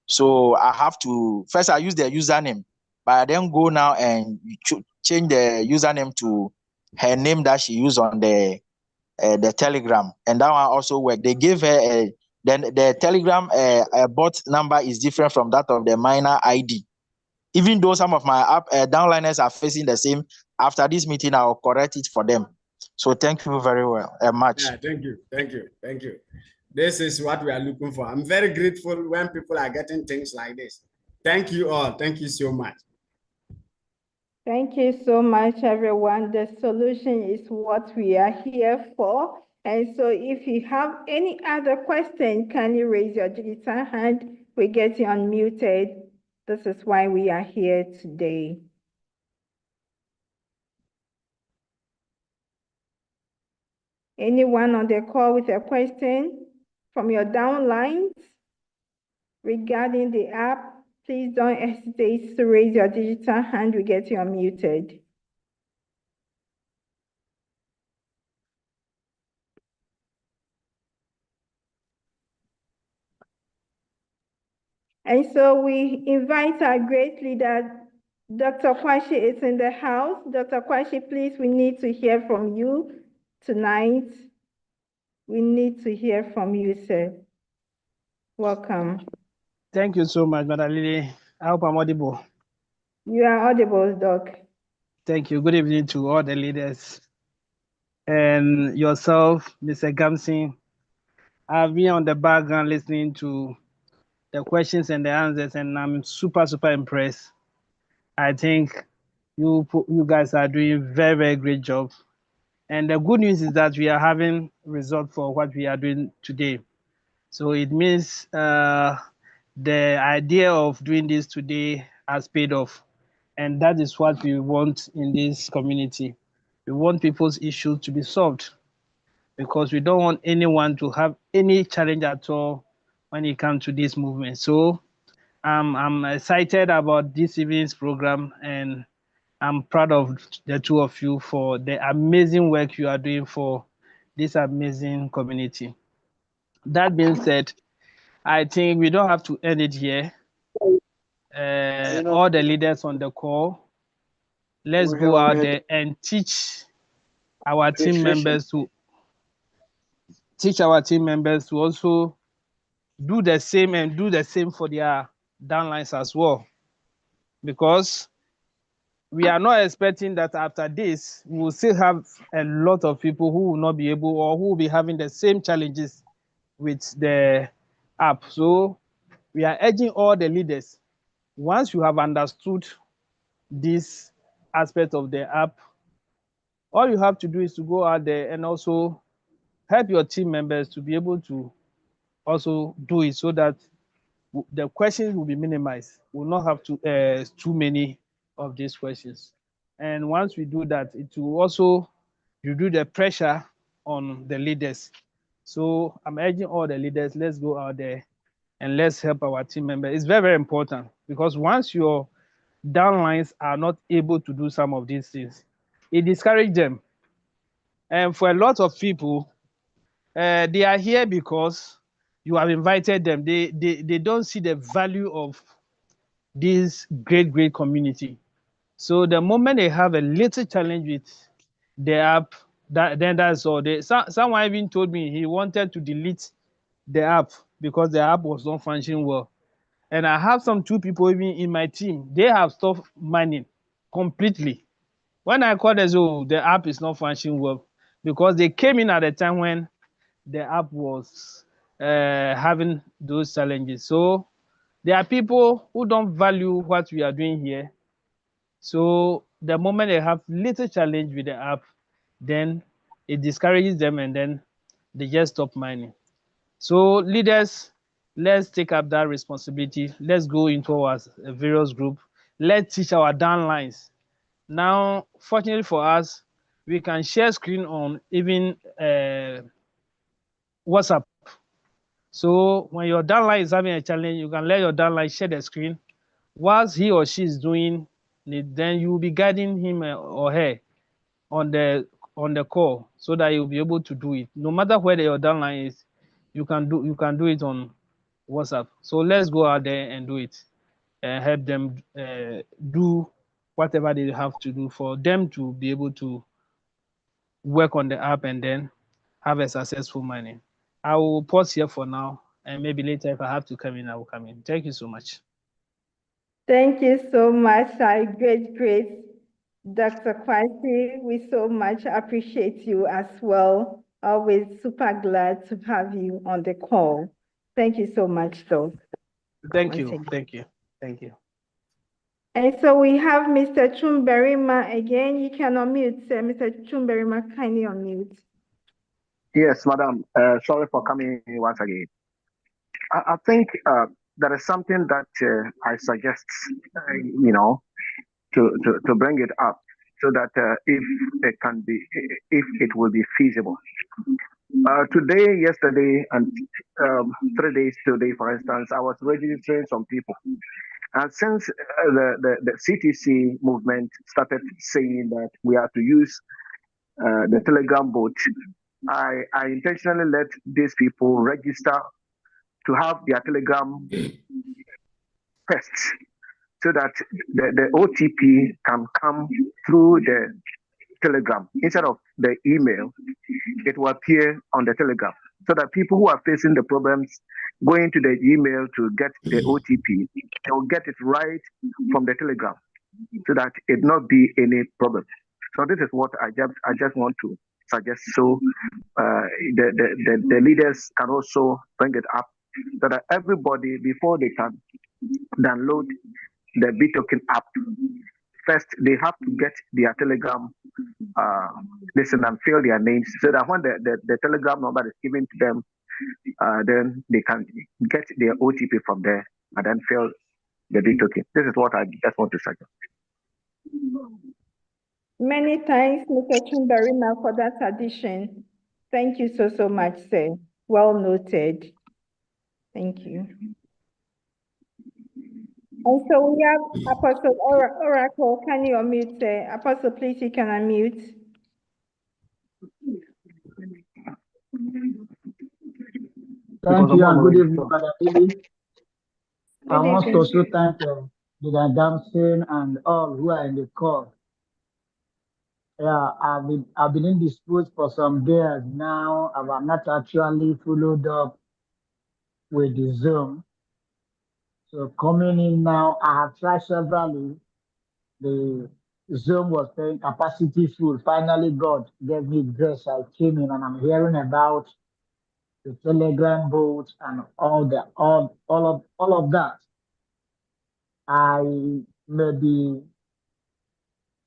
So I have to, first I use the username, but I then go now and change the username to her name that she used on the Telegram. And that one also worked. They gave her then the Telegram bot number is different from that of the miner ID. Even though some of my app downliners are facing the same, after this meeting, I'll correct it for them. So thank you very much. Yeah, thank you. This is what we are looking for. I'm very grateful when people are getting things like this. Thank you all. Thank you so much. Thank you so much, everyone. The solution is what we are here for. And so if you have any other question, can you raise your digital hand? We get you unmuted. This is why we are here today. Anyone on the call with a question from your downlines regarding the app, please don't hesitate to raise your digital hand. We get you unmuted. And so we invite our great leader, Dr. Kwashi is in the house. Dr. Kwashi, please, we need to hear from you tonight. We need to hear from you, sir. Welcome. Thank you so much, Madam Lily. I hope I'm audible. You are audible, Doc. Thank you. Good evening to all the leaders and yourself, Mr. Gamson. I've been on the background listening to the questions and the answers, and I'm super impressed. I think you guys are doing very, very great job. And the good news is that we are having results for what we are doing today. So it means the idea of doing this today has paid off. And that is what we want in this community. We want people's issues to be solved because we don't want anyone to have any challenge at all when it comes to this movement. So I'm excited about this evening's program, and I'm proud of the two of you for the amazing work you are doing for this amazing community. That being said, I think we don't have to end it here. All the leaders on the call, let's go out there and teach our team members to also do the same, and do the same for their downlines as well, because we are not expecting that after this we will still have a lot of people who will not be able, or who will be having the same challenges with the app. So we are urging all the leaders, once you have understood this aspect of the app, all you have to do is to go out there and also help your team members to be able to also do it, so that the questions will be minimized. We'll not have to too many of these questions. And once we do that, it will also reduce the pressure on the leaders. So I'm urging all the leaders, let's go out there and let's help our team members. It's very, very important, because once your downlines are not able to do some of these things, it discourages them. And for a lot of people, they are here because you have invited them. They don't see the value of this great community. So the moment they have a little challenge with the app, then that's all. Someone even told me he wanted to delete the app because the app was not functioning well. And I have some 2 people even in my team, they have stopped mining completely. When I called them, oh, the app is not functioning well, because they came in at a time when the app was having those challenges. So there are people who don't value what we are doing here. So the moment they have little challenge with the app, then it discourages them, and then they just stop mining. So leaders, let's take up that responsibility. Let's go into our various group. Let's teach our downlines. Now, fortunately for us, we can share screen on even WhatsApp. So when your downline is having a challenge, you can let your downline share the screen. Whilst he or she is doing it, then you will be guiding him or her on the call, so that you'll be able to do it. No matter where your downline is, you can do it on WhatsApp. So let's go out there and do it, and help them do whatever they have to do for them to be able to work on the app and then have a successful mining. I will pause here for now, and maybe later if I have to come in, I will come in. Thank you so much. Thank you so much, great Dr. Kwasi. We so much appreciate you as well. Always super glad to have you on the call. Thank you so much, though. Thank you. And so we have Mr. Chumberima again. You can unmute, sir. Mr. Chumberima, kindly unmute. Yes, madam. Sorry for coming once again. I think there is something that I suggest, to bring it up, so that if it will be feasible. Today, yesterday, and 3 days today, for instance, I was registering some people. And since the CTC movement started saying that we have to use the Telegram bot, I intentionally let these people register to have their Telegram first, so that the OTP can come through the Telegram instead of the email. It will appear on the Telegram, so that people who are facing the problems going to the email to get the OTP, they will get it right from the Telegram, so that it not be any problem. So this is what I just want to suggest. So the leaders can also bring it up, so that everybody, before they can download the BToken app, first they have to get their Telegram listen and fill their names, so that when the Telegram number is given to them, then they can get their OTP from there and then fill the BToken. This is what I just want to suggest. Many thanks, Mr. Chumberima, for that addition. Thank you so much, sir. Well noted. Thank you. And so we have Apostle Oracle. Can you unmute? Apostle, please, you can unmute. Thank you and good evening, Brother Billy. I Good want to evening. also thank Leader Damson and all who are in the call. Yeah, I've been indisposed for some days now. I've not actually followed up with the Zoom. So coming in now, I have tried severally. The Zoom was saying capacity full. Finally, God gave me grace. I came in and I'm hearing about the Telegram bot and all of that. I may be,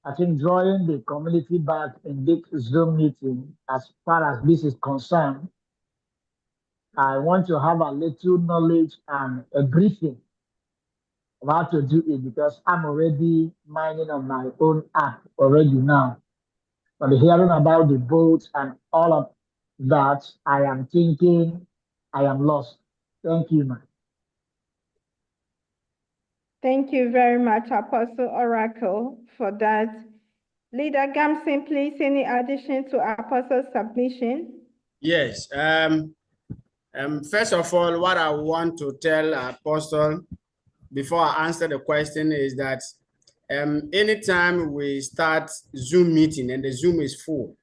I think, drawing the community back in this Zoom meeting as far as this is concerned. I want to have a little knowledge and a briefing of how to do it because I'm already mining on my own app already now. But hearing about the boats and all of that, I am thinking I am lost. Thank you, man. Thank you very much, Apostle Oracle, for that. Leader Gamson, please, any addition to Apostle's submission? Yes. First of all, what I want to tell Apostle before I answer the question is that anytime we start Zoom meeting and the Zoom is full,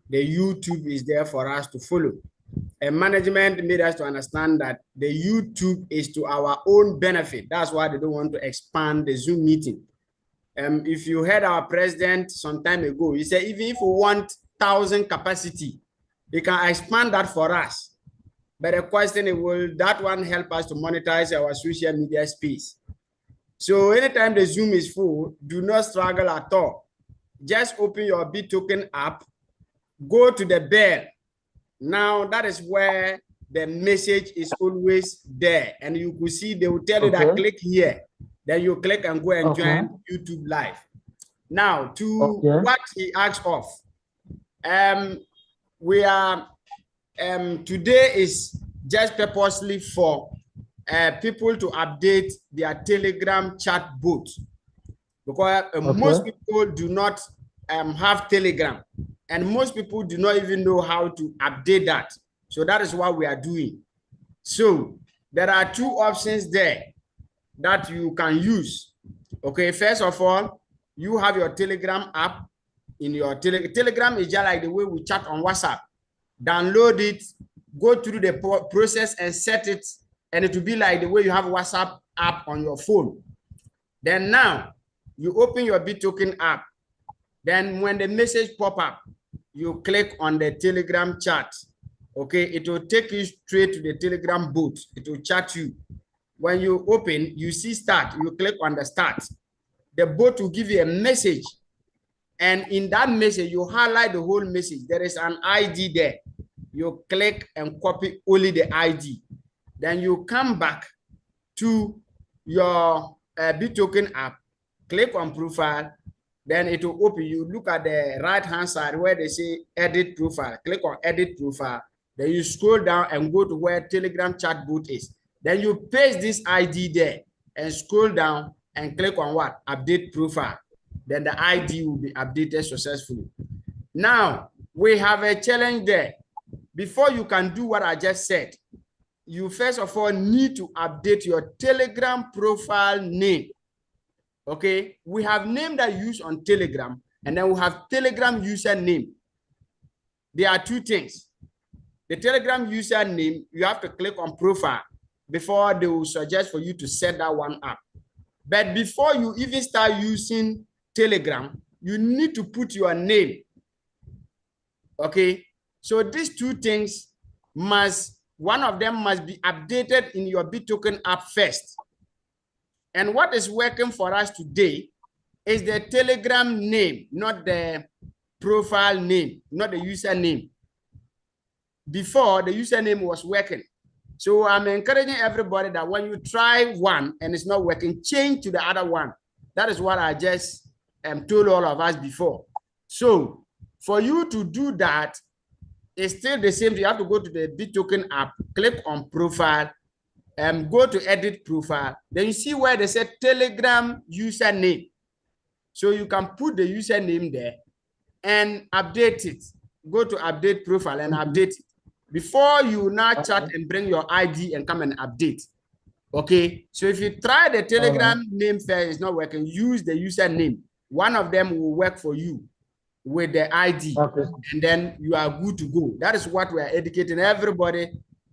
the YouTube is there for us to follow. And management made us to understand that the YouTube is to our own benefit. That's why they don't want to expand the Zoom meeting. If you heard our president some time ago, he said, even if we want 1,000 capacity, he can expand that for us. But the question is, will that one help us to monetize our social media space? So anytime the Zoom is full, do not struggle at all. Just open your BitToken app, go to the bell. Now that is where the message is always there. And you could see they will tell you that click here. Then you click and go and join YouTube Live. Now to what he asked of. We are today is just purposely for people to update their Telegram chat bot because most people do not have Telegram and most people do not even know how to update that. So that is what we are doing. So there are two options there that you can use. Okay, first of all, you have your Telegram app in your Telegram is just like the way we chat on WhatsApp. Download it, go through the process and set it, and it will be like the way you have WhatsApp app on your phone. Then now you open your BitToken app. Then when the message pop up, you click on the Telegram chat. Okay, it will take you straight to the Telegram bot. It will chat you. When you open, you see start. You click on the start. The bot will give you a message. And in that message, you highlight the whole message. There is an ID there. You click and copy only the ID. Then you come back to your BitToken app, click on profile, then it will open. You look at the right-hand side where they say edit profile. Click on edit profile. Then you scroll down and go to where Telegram chat bot is. Then you paste this ID there and scroll down and click on what? Update profile. Then the ID will be updated successfully. Now, we have a challenge there. Before you can do what I just said, you first of all need to update your Telegram profile name. Okay, we have name that you use on Telegram, and then we have Telegram username. There are two things. The Telegram username, you have to click on profile before they will suggest for you to set that one up. But before you even start using Telegram, you need to put your name. Okay, so these two things one of them must be updated in your BitToken app first. And what is working for us today is the Telegram name, not the profile name, not the username. Before, the username was working. So I'm encouraging everybody that when you try one and it's not working, change to the other one. That is what I just told all of us before. So for you to do that, it's still the same. You have to go to the BitToken app, click on profile, go to edit profile. Then you see where they say Telegram username. So you can put the username there and update it. Go to update profile and update it. Before you now chat and bring your ID and come and update. Okay, so if you try the Telegram name first, it's not working, use the username. One of them will work for you with the ID, and then you are good to go. That is what we are educating everybody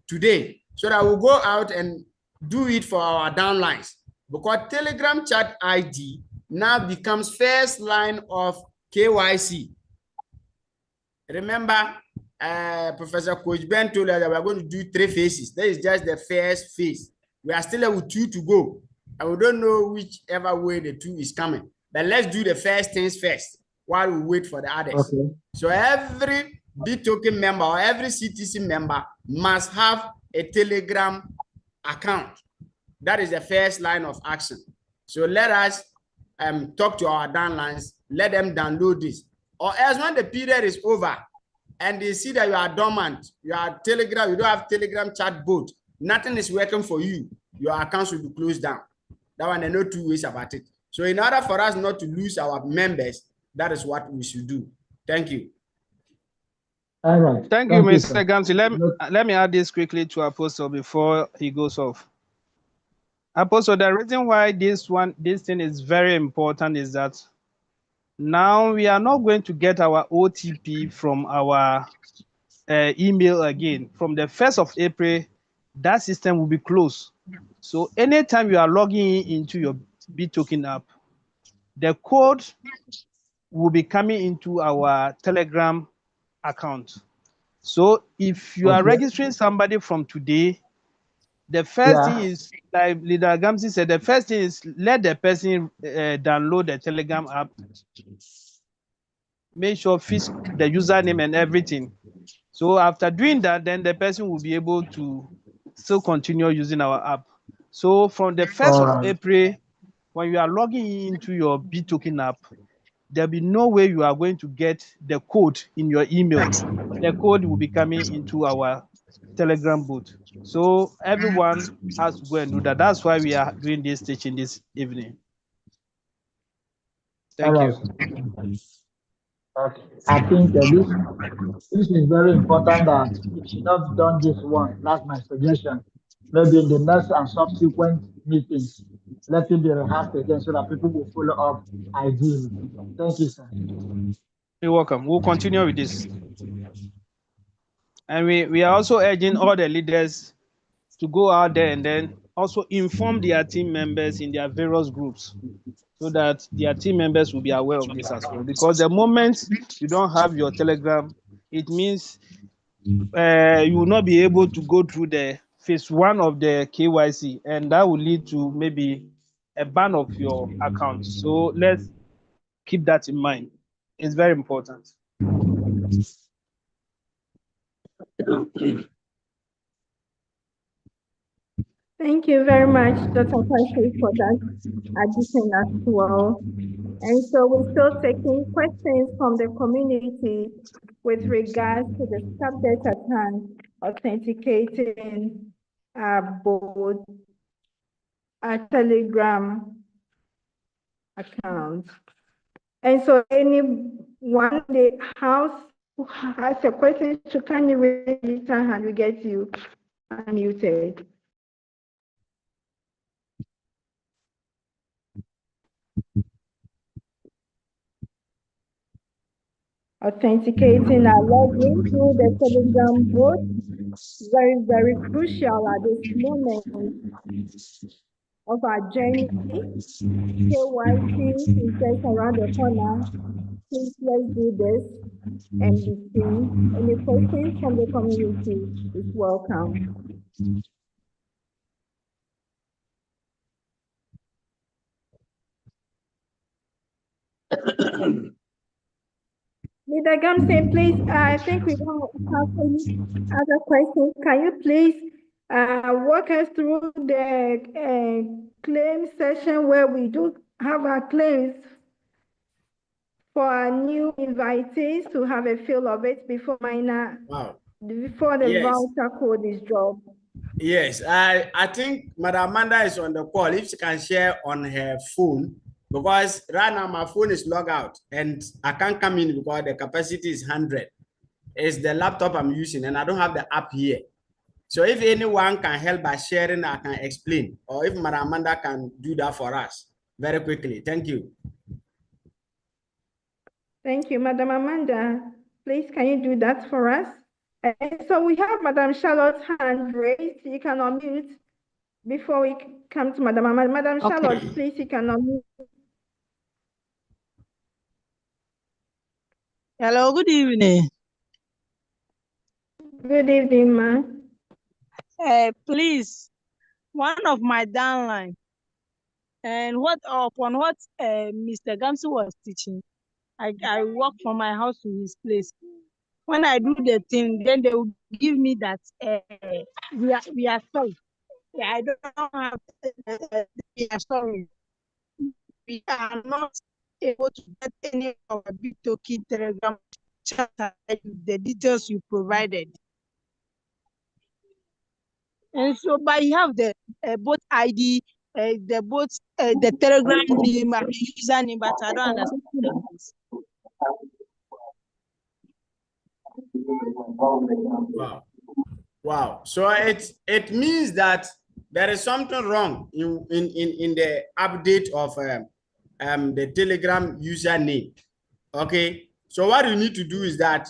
today. So that we'll go out and do it for our downlines. Because Telegram chat ID now becomes first line of KYC. Remember, Professor Coach Ben told us that we are going to do 3 phases. That is just the first phase. We are still with 2 to go. And we don't know whichever way the 2 is coming. But let's do the first things first while we wait for the others. Okay. So every BToken member or every CTC member must have a Telegram account. That is the first line of action. So let us talk to our downlines, let them download this. Or else when the period is over and they see that you are dormant, you are Telegram, you don't have Telegram chat bot, nothing is working for you, your accounts will be closed down. That one, there are no 2 ways about it. So in order for us not to lose our members, that is what we should do. Thank you. All right. Thank you, Mr. Gamsi. Let me add this quickly to Apostle before he goes off. Apostle, the reason why this thing is very important is that now we are not going to get our OTP from our email again. From the 1st of April, that system will be closed. So anytime you are logging into your BToken app, the code will be coming into our Telegram account. So if you are registering somebody from today, the first thing is, like Leader Gamsi said, the first thing is let the person download the Telegram app. Make sure fix the username and everything. So after doing that, then the person will be able to still continue using our app. So from the 1st of April, when you are logging into your BToken app, there'll be no way you are going to get the code in your email. The code will be coming into our Telegram bot. So everyone has to go and do that. That's why we are doing this teaching this evening. Thank you. Okay. I think this is very important that we should have done this one. That's my suggestion. Maybe in the next and subsequent meetings, let it be rehearsed again so that people will follow up ideally. Thank you, sir. You're welcome. We'll continue with this. And we are also urging all the leaders to go out there and then also inform their team members in their various groups so that their team members will be aware of this as well. Because the moment you don't have your Telegram, it means you will not be able to go through the phase 1 of the KYC, and that will lead to maybe a ban of your account. So let's keep that in mind. It's very important. Thank you very much, Dr. Patrick, for that addition as well. And so we're still taking questions from the community with regards to the subject at hand, authenticating both a Telegram account. And so anyone in the house who has a question, to kindly raise your hand, we get you unmuted. Authenticating our login through the Telegram bot, very, very crucial at this moment of our journey. KYC is just around the corner. Please let's do this and be seen. Any questions from the community is welcome. Leader Gamson, please, I think we don't have any other questions. Can you please walk us through the claim session where we do have our claims for our new invitees to have a feel of it before the voucher code is dropped? Yes, I think Madam Amanda is on the call. If she can share on her phone, because right now my phone is logged out and I can't come in because the capacity is 100. It's the laptop I'm using and I don't have the app here. So if anyone can help by sharing, I can explain. Or if Madam Amanda can do that for us very quickly. Thank you. Thank you, Madam Amanda. Please, can you do that for us? And so we have Madam Charlotte's hand raised. You can unmute before we come to Madam Amanda. Madam Charlotte, please, you can unmute. Hello, good evening. Good evening, ma'am. Please, one of my downline, and upon what Mr. Gamsu was teaching, I walk from my house to his place. When I do the thing, then they will give me that we are sorry. I don't have we are sorry. We are not able to get any of our big token Telegram chat, the details you provided. And so, but you have the both ID, the Telegram name and the username, but I don't understand this. Wow. Wow. So it means that there is something wrong in the update of the Telegram username. Okay. So what you need to do is that,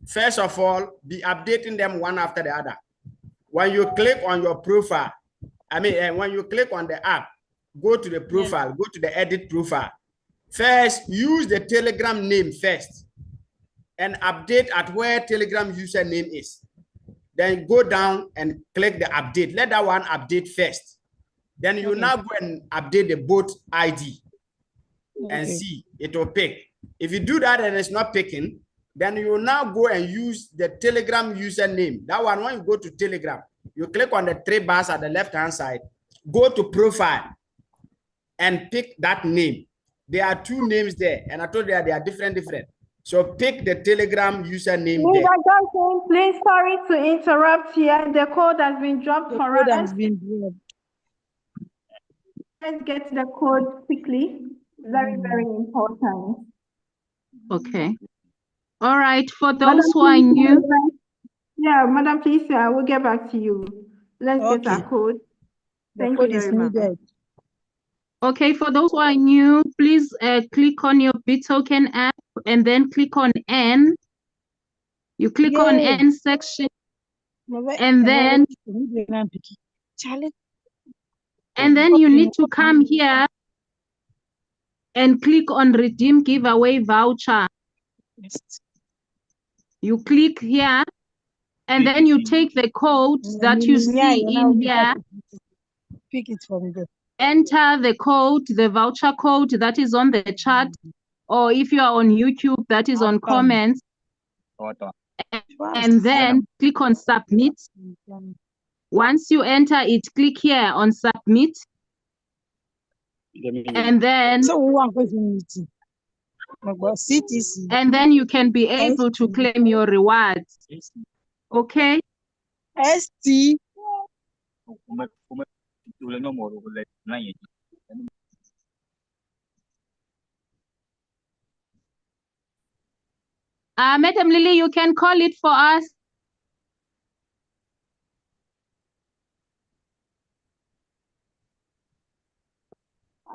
first of all, be updating them one after the other. When you click on your profile, when you click on the app, go to the profile, go to the edit profile. First, use the Telegram name first and update at where Telegram username is. Then go down and click the update. Let that one update first. Then you now go and update the boat ID and see it will pick. If you do that and it's not picking, then you will now go and use the Telegram username. That one, when you go to Telegram, you click on the three bars at the left-hand side, go to profile and pick that name. There are two names there, and I told you they are different. So pick the Telegram username there. Johnson, please, sorry to interrupt here. The code has been dropped for us. Has been dropped. Let's get the code quickly. Very, very important. Okay. All right. For those who are new. Yeah, Madam, please, we'll get back to you. Let's get our code. Thank you very much. Okay, for those who are new, please click on your BitToken app and then click on N. You click on N section and then you need to come here and click on Redeem Giveaway Voucher. You click here and then you take the code that you see in here. Pick it from there. Enter the code, the voucher code that is on the chat, or if you are on YouTube, that is on comments. And then click on submit. Once you enter it, click here on submit. And then you can be able to claim your rewards. Okay? ST. Madam Lily, you can call it for us.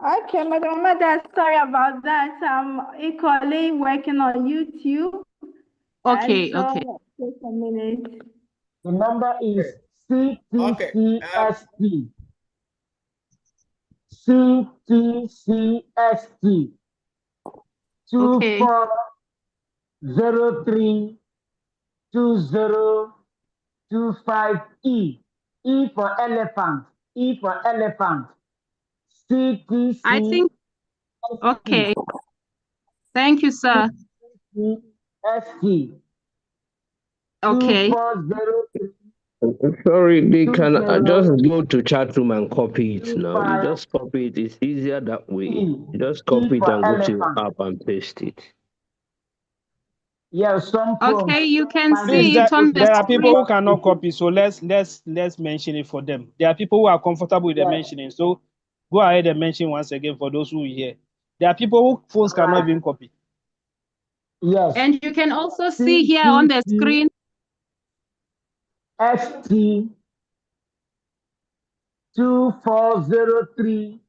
Okay, Madam Amanda, sorry about that. I'm equally working on YouTube. Okay, okay. Just a minute. The number is CTCST. CTCST. 24032025E. E for elephant. E for elephant. CTC. I think. Okay. Thank you, sir. ST. Okay. 2403. Sorry, they can just go to chat room and copy it now. You just copy it. It's easier that way. You just copy it and go to your app and paste it. Yeah, some phones. Okay, you can Please, see it on the there are people who screen. cannot copy, so let's mention it for them. There are people who are comfortable with the Yeah. mentioning, so go ahead and mention once again for those who hear. There are people who phones cannot even copy. Yes. And you can also see here on the screen. ST 2403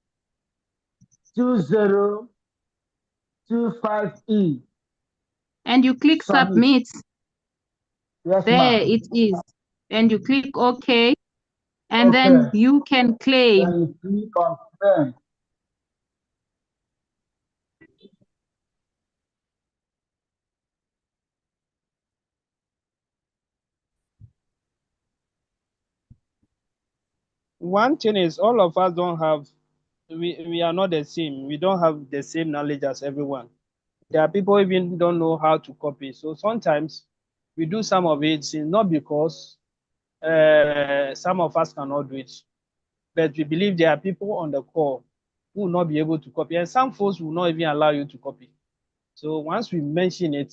2025E. And you click submit. Yes, there ma'am. it is. And you click OK. And then you can claim. Then you click confirm. One thing is, all of us don't have, we are not the same. We don't have the same knowledge as everyone. There are people even don't know how to copy. So sometimes we do some of it, not because some of us cannot do it, but we believe there are people on the call who will not be able to copy, and some folks will not even allow you to copy. So once we mention it,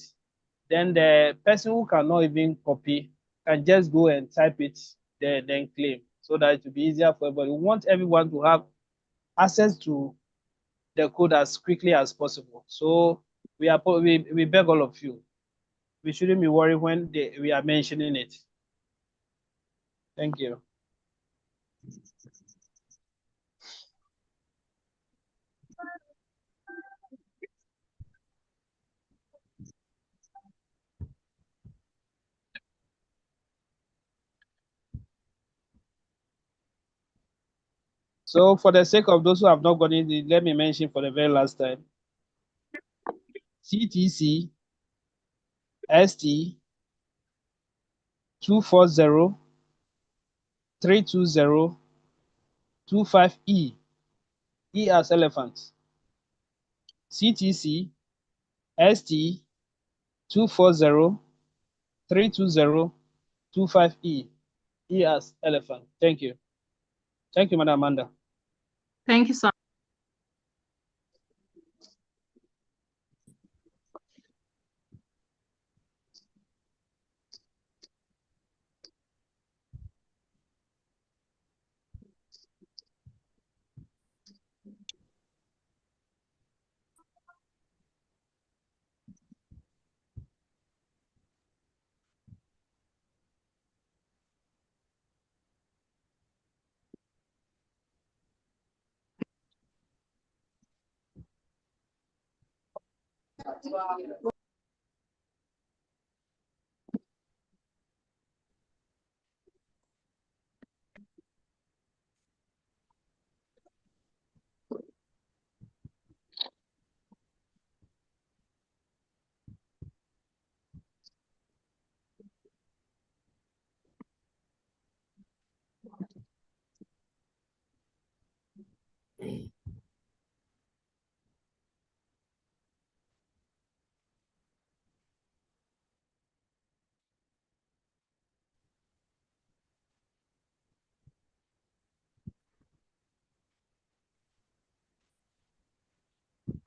then the person who cannot even copy can just go and type it there, then claim, so that it will be easier for everybody. We want everyone to have access to the code as quickly as possible. So we beg all of you, we shouldn't be worried when we are mentioning it. Thank you. So for the sake of those who have not gotten it, let me mention for the very last time. CTC ST 240 320 25E. E as elephant. CTC ST 240 320 25E. E as elephant. Thank you. Thank you, Madam Amanda. Thank you, sir.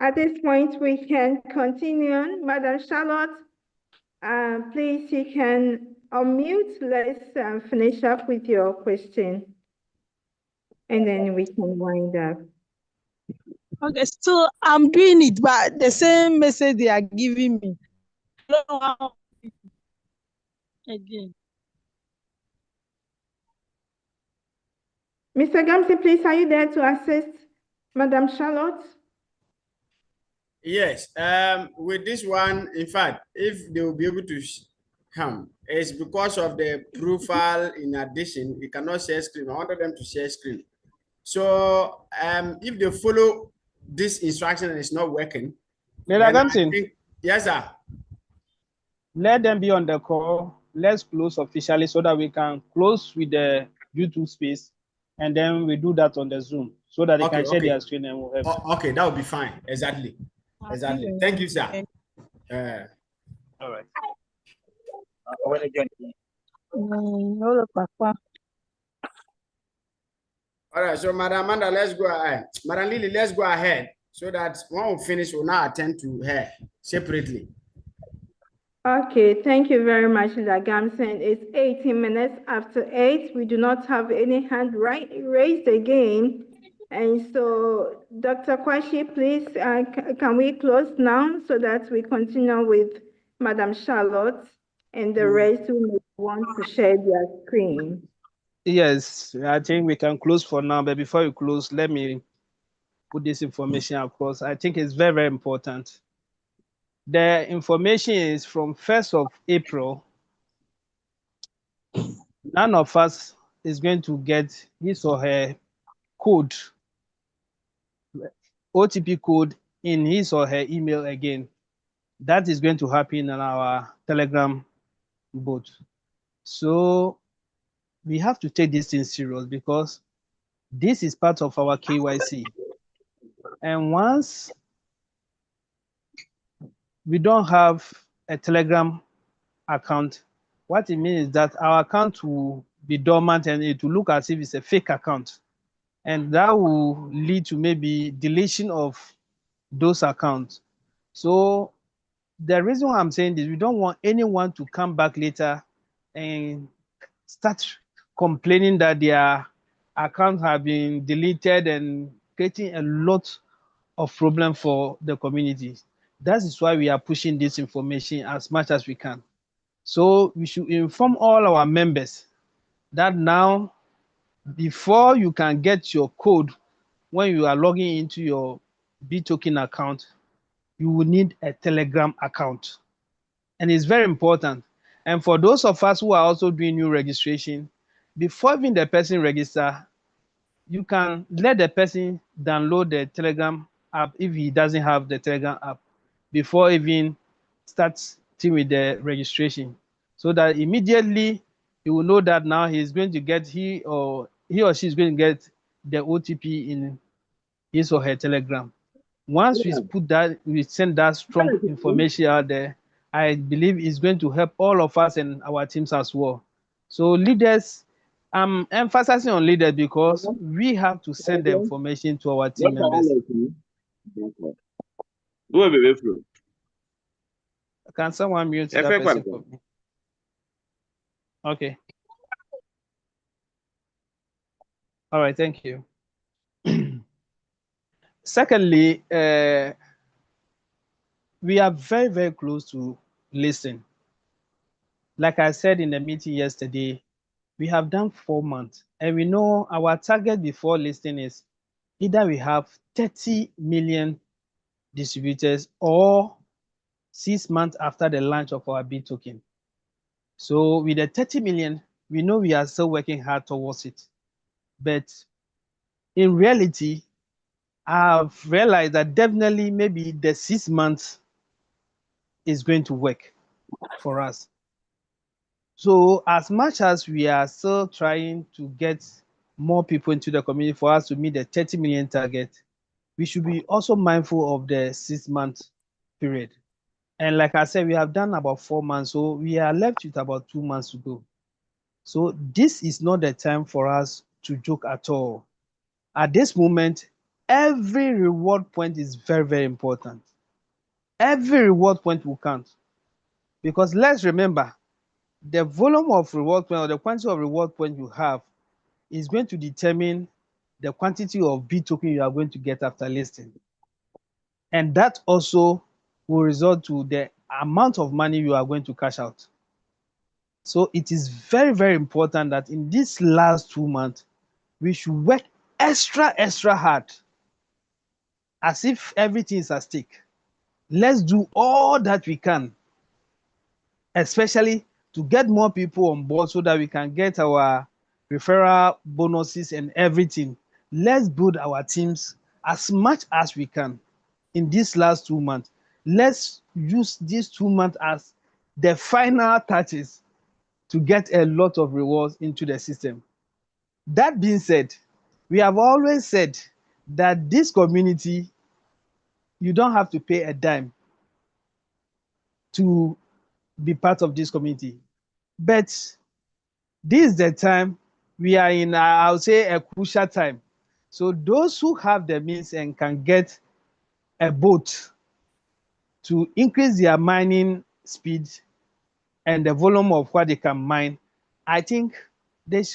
At this point, we can continue. Madam Charlotte, please, you can unmute. Let's finish up with your question. And then we can wind up. Okay, so I'm doing it, but the same message they are giving me. I don't know how again. Mr. Gamsi, please, are you there to assist Madam Charlotte? Yes, with this one, in fact, if they will be able to come, it's because of the profile. In addition, you cannot share screen. I wanted them to share screen. So if they follow this instruction and it's not working, then I think, yes, sir. Let them be on the call. Let's close officially so that we can close with the YouTube space, and then we do that on the Zoom so that they can share their screen and we'll have. Okay, that would be fine. Exactly. Exactly. Thank you, sir. All right. All right, so Madam Amanda, let's go ahead. Madam Lily, let's go ahead so that when we finish, we'll now attend to her separately. Okay, thank you very much, Leader Gamson. It's 18 minutes after 8. We do not have any hand raised again. And so, Dr. Kwashi, please, can we close now so that we continue with Madam Charlotte and the rest who may want to share their screen? Yes, I think we can close for now. But before we close, let me put this information across. I think it's very, very important. The information is from 1st of April. None of us is going to get his or her code, OTP code in his or her email again. That is going to happen on our Telegram bot. So we have to take this thing serious because this is part of our KYC. And once we don't have a Telegram account, what it means is that our account will be dormant and it will look as if it's a fake account. And that will lead to maybe deletion of those accounts. So the reason why I'm saying this, we don't want anyone to come back later and start complaining that their accounts have been deleted and creating a lot of problem for the community. That is why we are pushing this information as much as we can. So we should inform all our members that now, before you can get your code when you are logging into your BToken account, you will need a Telegram account. And it's very important. And for those of us who are also doing new registration, before even the person register, you can let the person download the Telegram app if he doesn't have the Telegram app before even starting with the registration, so that immediately he will know that now he's going to get, he or she is going to get the OTP in his or her Telegram. Once we put that, we send that strong information out there, I believe it's going to help all of us and our teams as well. So leaders, I'm emphasizing on leaders because we have to send the information to our team members. Can someone mute that person for me? Okay. All right, thank you. Secondly, we are very, very close to listing. Like I said in the meeting yesterday, we have done 4 months, and we know our target before listing is either we have 30 million distributors or 6 months after the launch of our BToken. So with the 30 million, we know we are still working hard towards it. But in reality, I've realized that definitely maybe the 6 months is going to work for us. So as much as we are still trying to get more people into the community for us to meet the 30 million target, we should be also mindful of the 6 month period. And like I said, we have done about 4 months, so we are left with about 2 months to go. So this is not the time for us to joke at all. At this moment, every reward point is very, very important. Every reward point will count. Because let's remember, the volume of reward point or the quantity of reward point you have is going to determine the quantity of BToken you are going to get after listing. And that also will result to the amount of money you are going to cash out. So it is very, very important that in these last 2 months, we should work extra hard as if everything is at stake. Let's do all that we can, especially to get more people on board so that we can get our referral bonuses and everything. Let's build our teams as much as we can in these last 2 months. Let's use these 2 months as the final touches to get a lot of rewards into the system. That being said, we have always said that this community, you don't have to pay a dime to be part of this community. But this is the time we are in, I would say, a crucial time. So those who have the means and can get a boat to increase their mining speed and the volume of what they can mine, I think if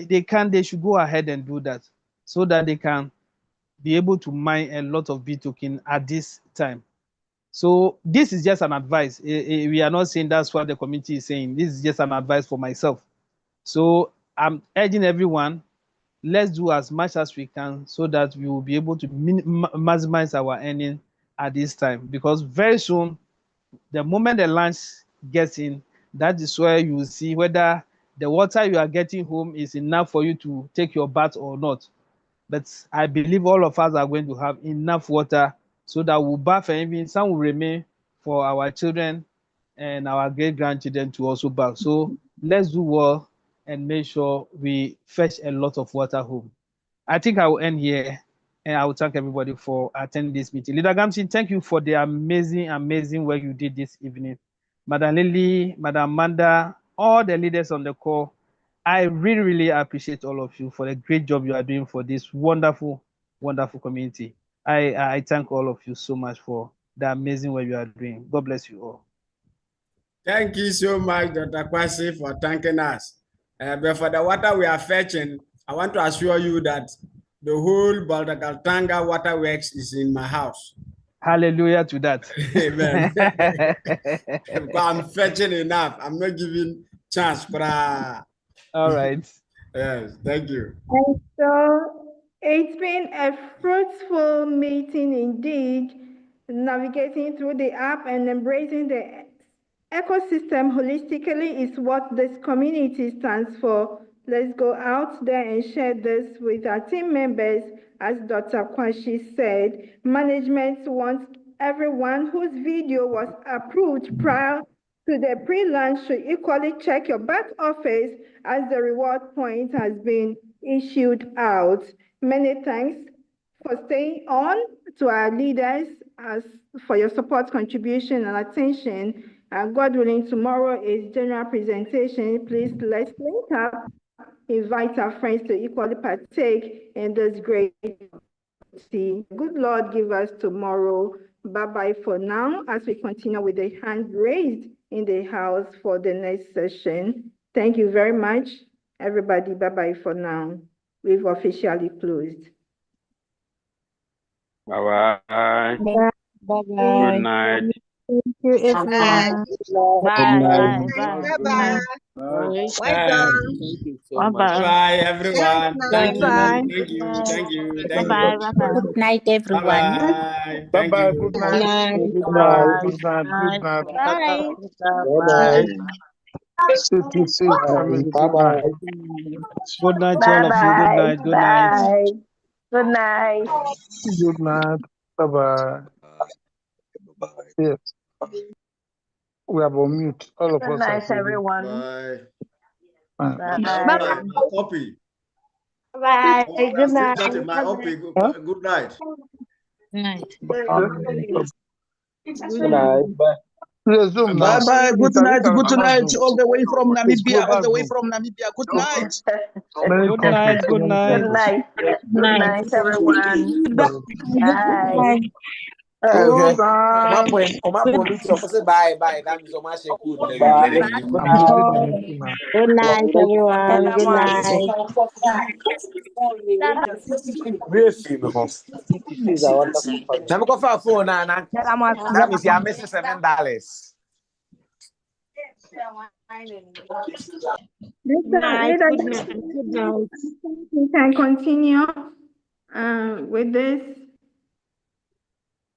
they can, they should go ahead and do that so that they can be able to mine a lot of B token at this time. So this is just an advice. We are not saying that's what the community is saying. This is just an advice for myself. So I'm urging everyone, let's do as much as we can so that we will be able to maximize our earning at this time, because very soon, the moment the lunch gets in, that is where you will see whether the water you are getting home is enough for you to take your bath or not. But I believe all of us are going to have enough water so that we'll bath, and even some will remain for our children and our great-grandchildren to also bath. So let's do well and make sure we fetch a lot of water home. I think I will end here, and I will thank everybody for attending this meeting. Leader Gamsin, thank you for the amazing work you did this evening. Madam Lily, Madam Amanda, all the leaders on the call, I really appreciate all of you for the great job you are doing for this wonderful community. I thank all of you so much for the amazing work you are doing. God bless you all. Thank you so much, Dr. Kwasi, for thanking us. But for the water we are fetching, I want to assure you that the whole Baldagaltanga waterworks is in my house. Hallelujah to that. Amen. Because I'm fetching enough. I'm not giving chance. All right. Yes, thank you. And so it's been a fruitful meeting indeed, navigating through the app and embracing the ecosystem holistically is what this community stands for. Let's go out there and share this with our team members. As Dr. Kwashi said, management wants everyone whose video was approved prior to the pre-launch should equally check your back office as the reward point has been issued out. Many thanks for staying on, to our leaders, as for your support, contribution, and attention. God willing, tomorrow is general presentation. Please let's link up, invite our friends to equally partake in this great tea. Good Lord, give us tomorrow. Bye-bye for now, as we continue with the hand raised in the house for the next session. Thank you very much, everybody. Bye-bye for now. We've officially closed. Bye-bye. Bye-bye. Good night. Thank you, everyone. Bye. Bye-bye. Well done. Thank you so Bye much. bye. Bye, everyone. Thank you. Bye. Thank you. Thank you. Bye Thank bye. you. Bye bye. Good night, everyone. Bye-bye. Thank Bye-bye. you. Good Good night. night. Good Bye night. bye. Good night. Good night. Bye. Good Bye. night. City safe family. Good night. Good night to all Bye of you. Good bye. night. Good night. Bye. Good night. Good night. Bye-bye. Yes. We have on mute. All of Good us are night, sleeping. everyone. Bye. Bye. Bye. My copy. Bye. Oh, Good night. that is my copy. Good night. Good night. Good night. Bye. Resume now. Bye-bye. Good night. Good night. All the way from It's Namibia. All global the way Zoom. from Namibia. Good night. Merry Good Christmas. night. Good Merry night. Good Christmas. night. Good night, everyone. Bye. Okay. Good night. Bye. Bye. That means Oma Sheku. Bye. Good I'm using the night. meeting now. Good night, everyone. Good night. This is a wonderful family. Let me go for a phone now. That means you're missing $7. Good night. Good night. Good night. We can continue with this.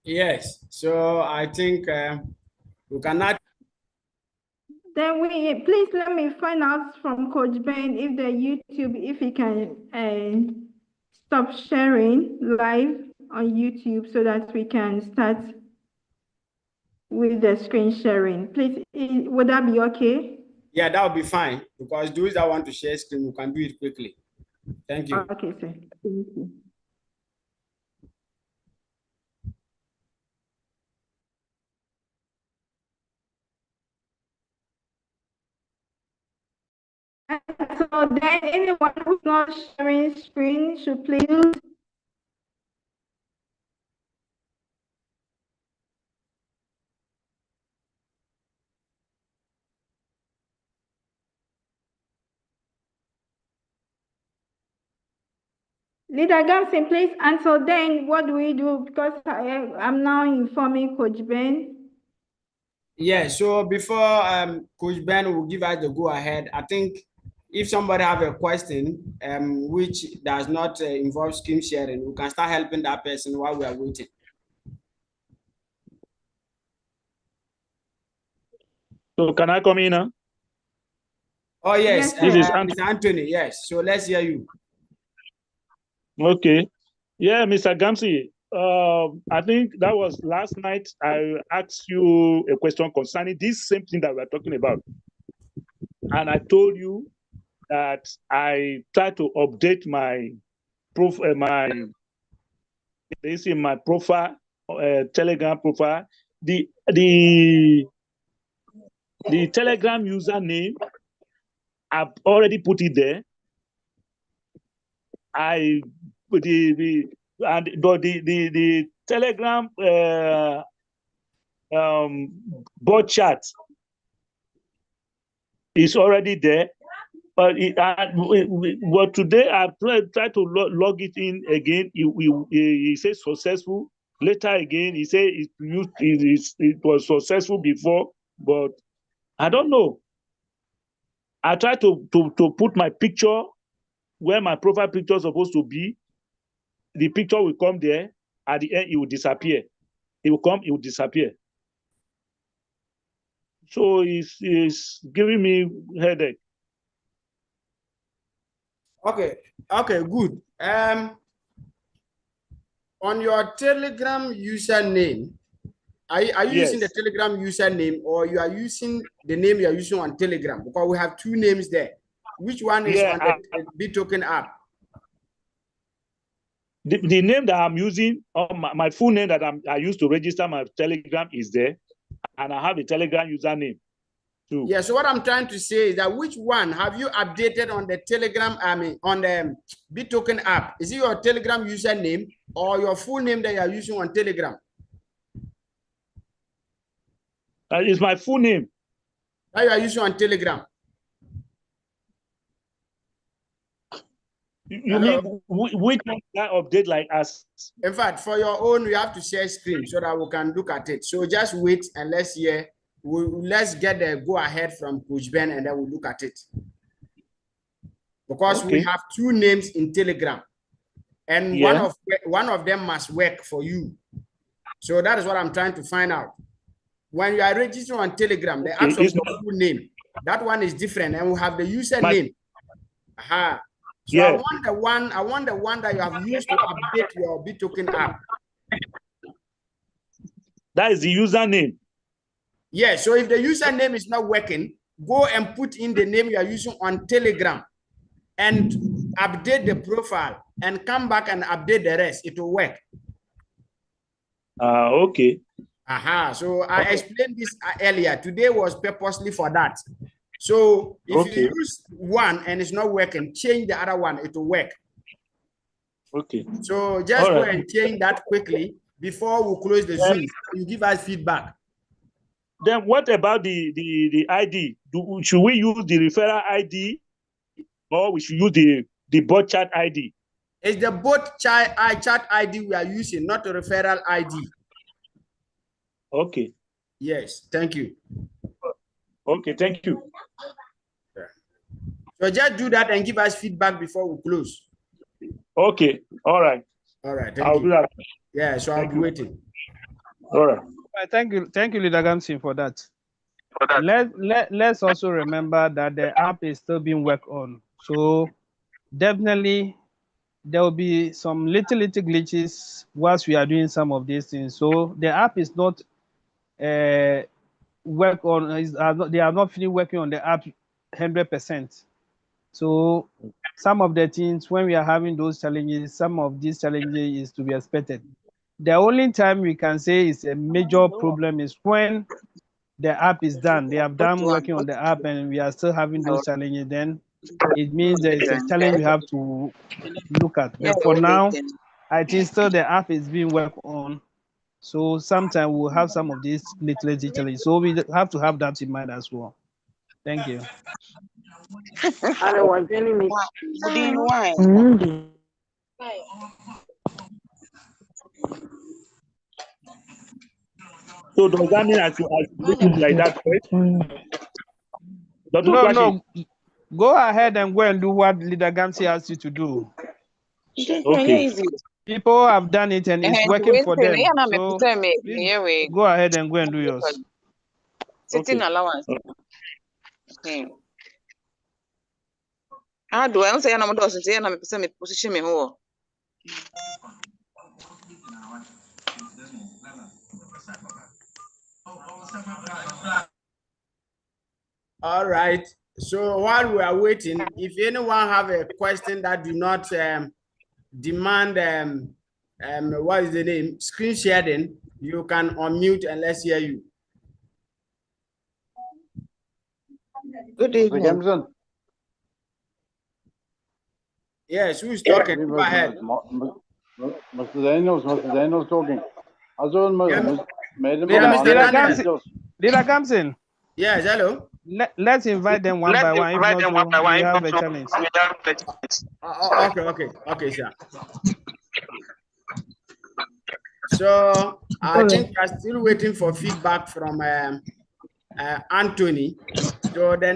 Yes. So I think we cannot. Then please let me find out from Coach Ben if the YouTube, if he can stop sharing live on YouTube so that we can start with the screen sharing. Please, would that be okay? Yeah, that would be fine, because those that want to share screen, we can do it quickly. Thank you. Okay, sir. Thank you. So then anyone who's not sharing screen should please Leader Gamson, please answer then. What do we do? Because I'm now informing Coach Ben. Yeah, so before Coach Ben will give us the go ahead, I think if somebody have a question which does not involve scheme sharing, we can start helping that person while we are waiting. So can I come in now? Oh yes, this is Mr. Anthony. Yes, so let's hear you. Okay. Yeah, Mr. Gamsi, I think that was last night. I asked you a question concerning this same thing that we're talking about. And I told you that I try to update my profile, my profile, Telegram profile. The Telegram username, I've already put it there. The Telegram bot chat is already there, but today I tried to log it in again. He says successful. Later again, he said it was successful before, but I don't know. I tried to put my picture where my profile picture is supposed to be. The picture will come there. At the end, it will disappear. It will come, it will disappear. So it's giving me headache. Okay, good. On your Telegram username, are you using the Telegram username, or you are using the name you are using on Telegram? Because we have two names there. Which one is on the BitToken app? The name that I'm using, my full name that I use to register my Telegram is there, and I have a Telegram username too. Yeah, so what I'm trying to say is that which one have you updated on the Telegram, on the BitToken app? Is it your Telegram username or your full name that you are using on Telegram? It's my full name. That you are using on Telegram. You mean which one can I update like us? In fact, for your own, you have to share screen so that we can look at it. So just wait and let's hear. Let's get the go ahead from Coach Ben and then we'll look at it. Because we have two names in Telegram, and one of them must work for you. So that is what I'm trying to find out. When you are registered on Telegram, the ask of your full name. That one is different, and we have the username. Aha. So I want the one that you have used to update your BitToken app. That is the username. Yeah, so if the username is not working, go and put in the name you are using on Telegram and update the profile and come back and update the rest. It will work. Okay. Aha. So I explained this earlier. Today was purposely for that. So if you use one and it's not working, change the other one. It will work. Okay. So just go and change that quickly before we close the Zoom. You give us feedback. Then what about the ID? Should we use the referral ID or we should use the bot chat ID? It's the bot chat ID we are using, not the referral ID. Okay. Yes, thank you. Okay, thank you. So just do that and give us feedback before we close. Okay, all right. All right, I'll do that. Yeah, so I'll be waiting. All right. Thank you, Leader Gamson, for that. Let's also remember that the app is still being worked on. So definitely there will be some little glitches whilst we are doing some of these things. So the app is not they are not finished working on the app 100%. So some of the things, when we are having those challenges, some of these challenges is to be expected. The only time we can say is a major problem is when the app is done. They have done working on the app and we are still having those challenges. Then it means there is a challenge we have to look at. But for now, I think still the app is being worked on. So sometimes we'll have some of these little challenges. So we have to have that in mind as well. Thank you. So does that mean I should leave it like that, right? Dr. No, Kwashi? no. Go ahead and go and do what Leader Gamsi asked you to do. Okay. People have done it and it's working for them. So please please go ahead and go and do yours. sitting allowance. How do I say I'm not saying I'm a position me who? All right. So while we are waiting, if anyone have a question that do not demand what is the name, screen sharing, you can unmute and let's hear you. Good evening. Gamson. Yes, who is talking? Go ahead. Mr. Daniels talking. Also, Leader Gamson. Yes, hello. Let's invite them one by one. If not, we have a challenge. Okay, sir. So I think we are still waiting for feedback from Anthony. So then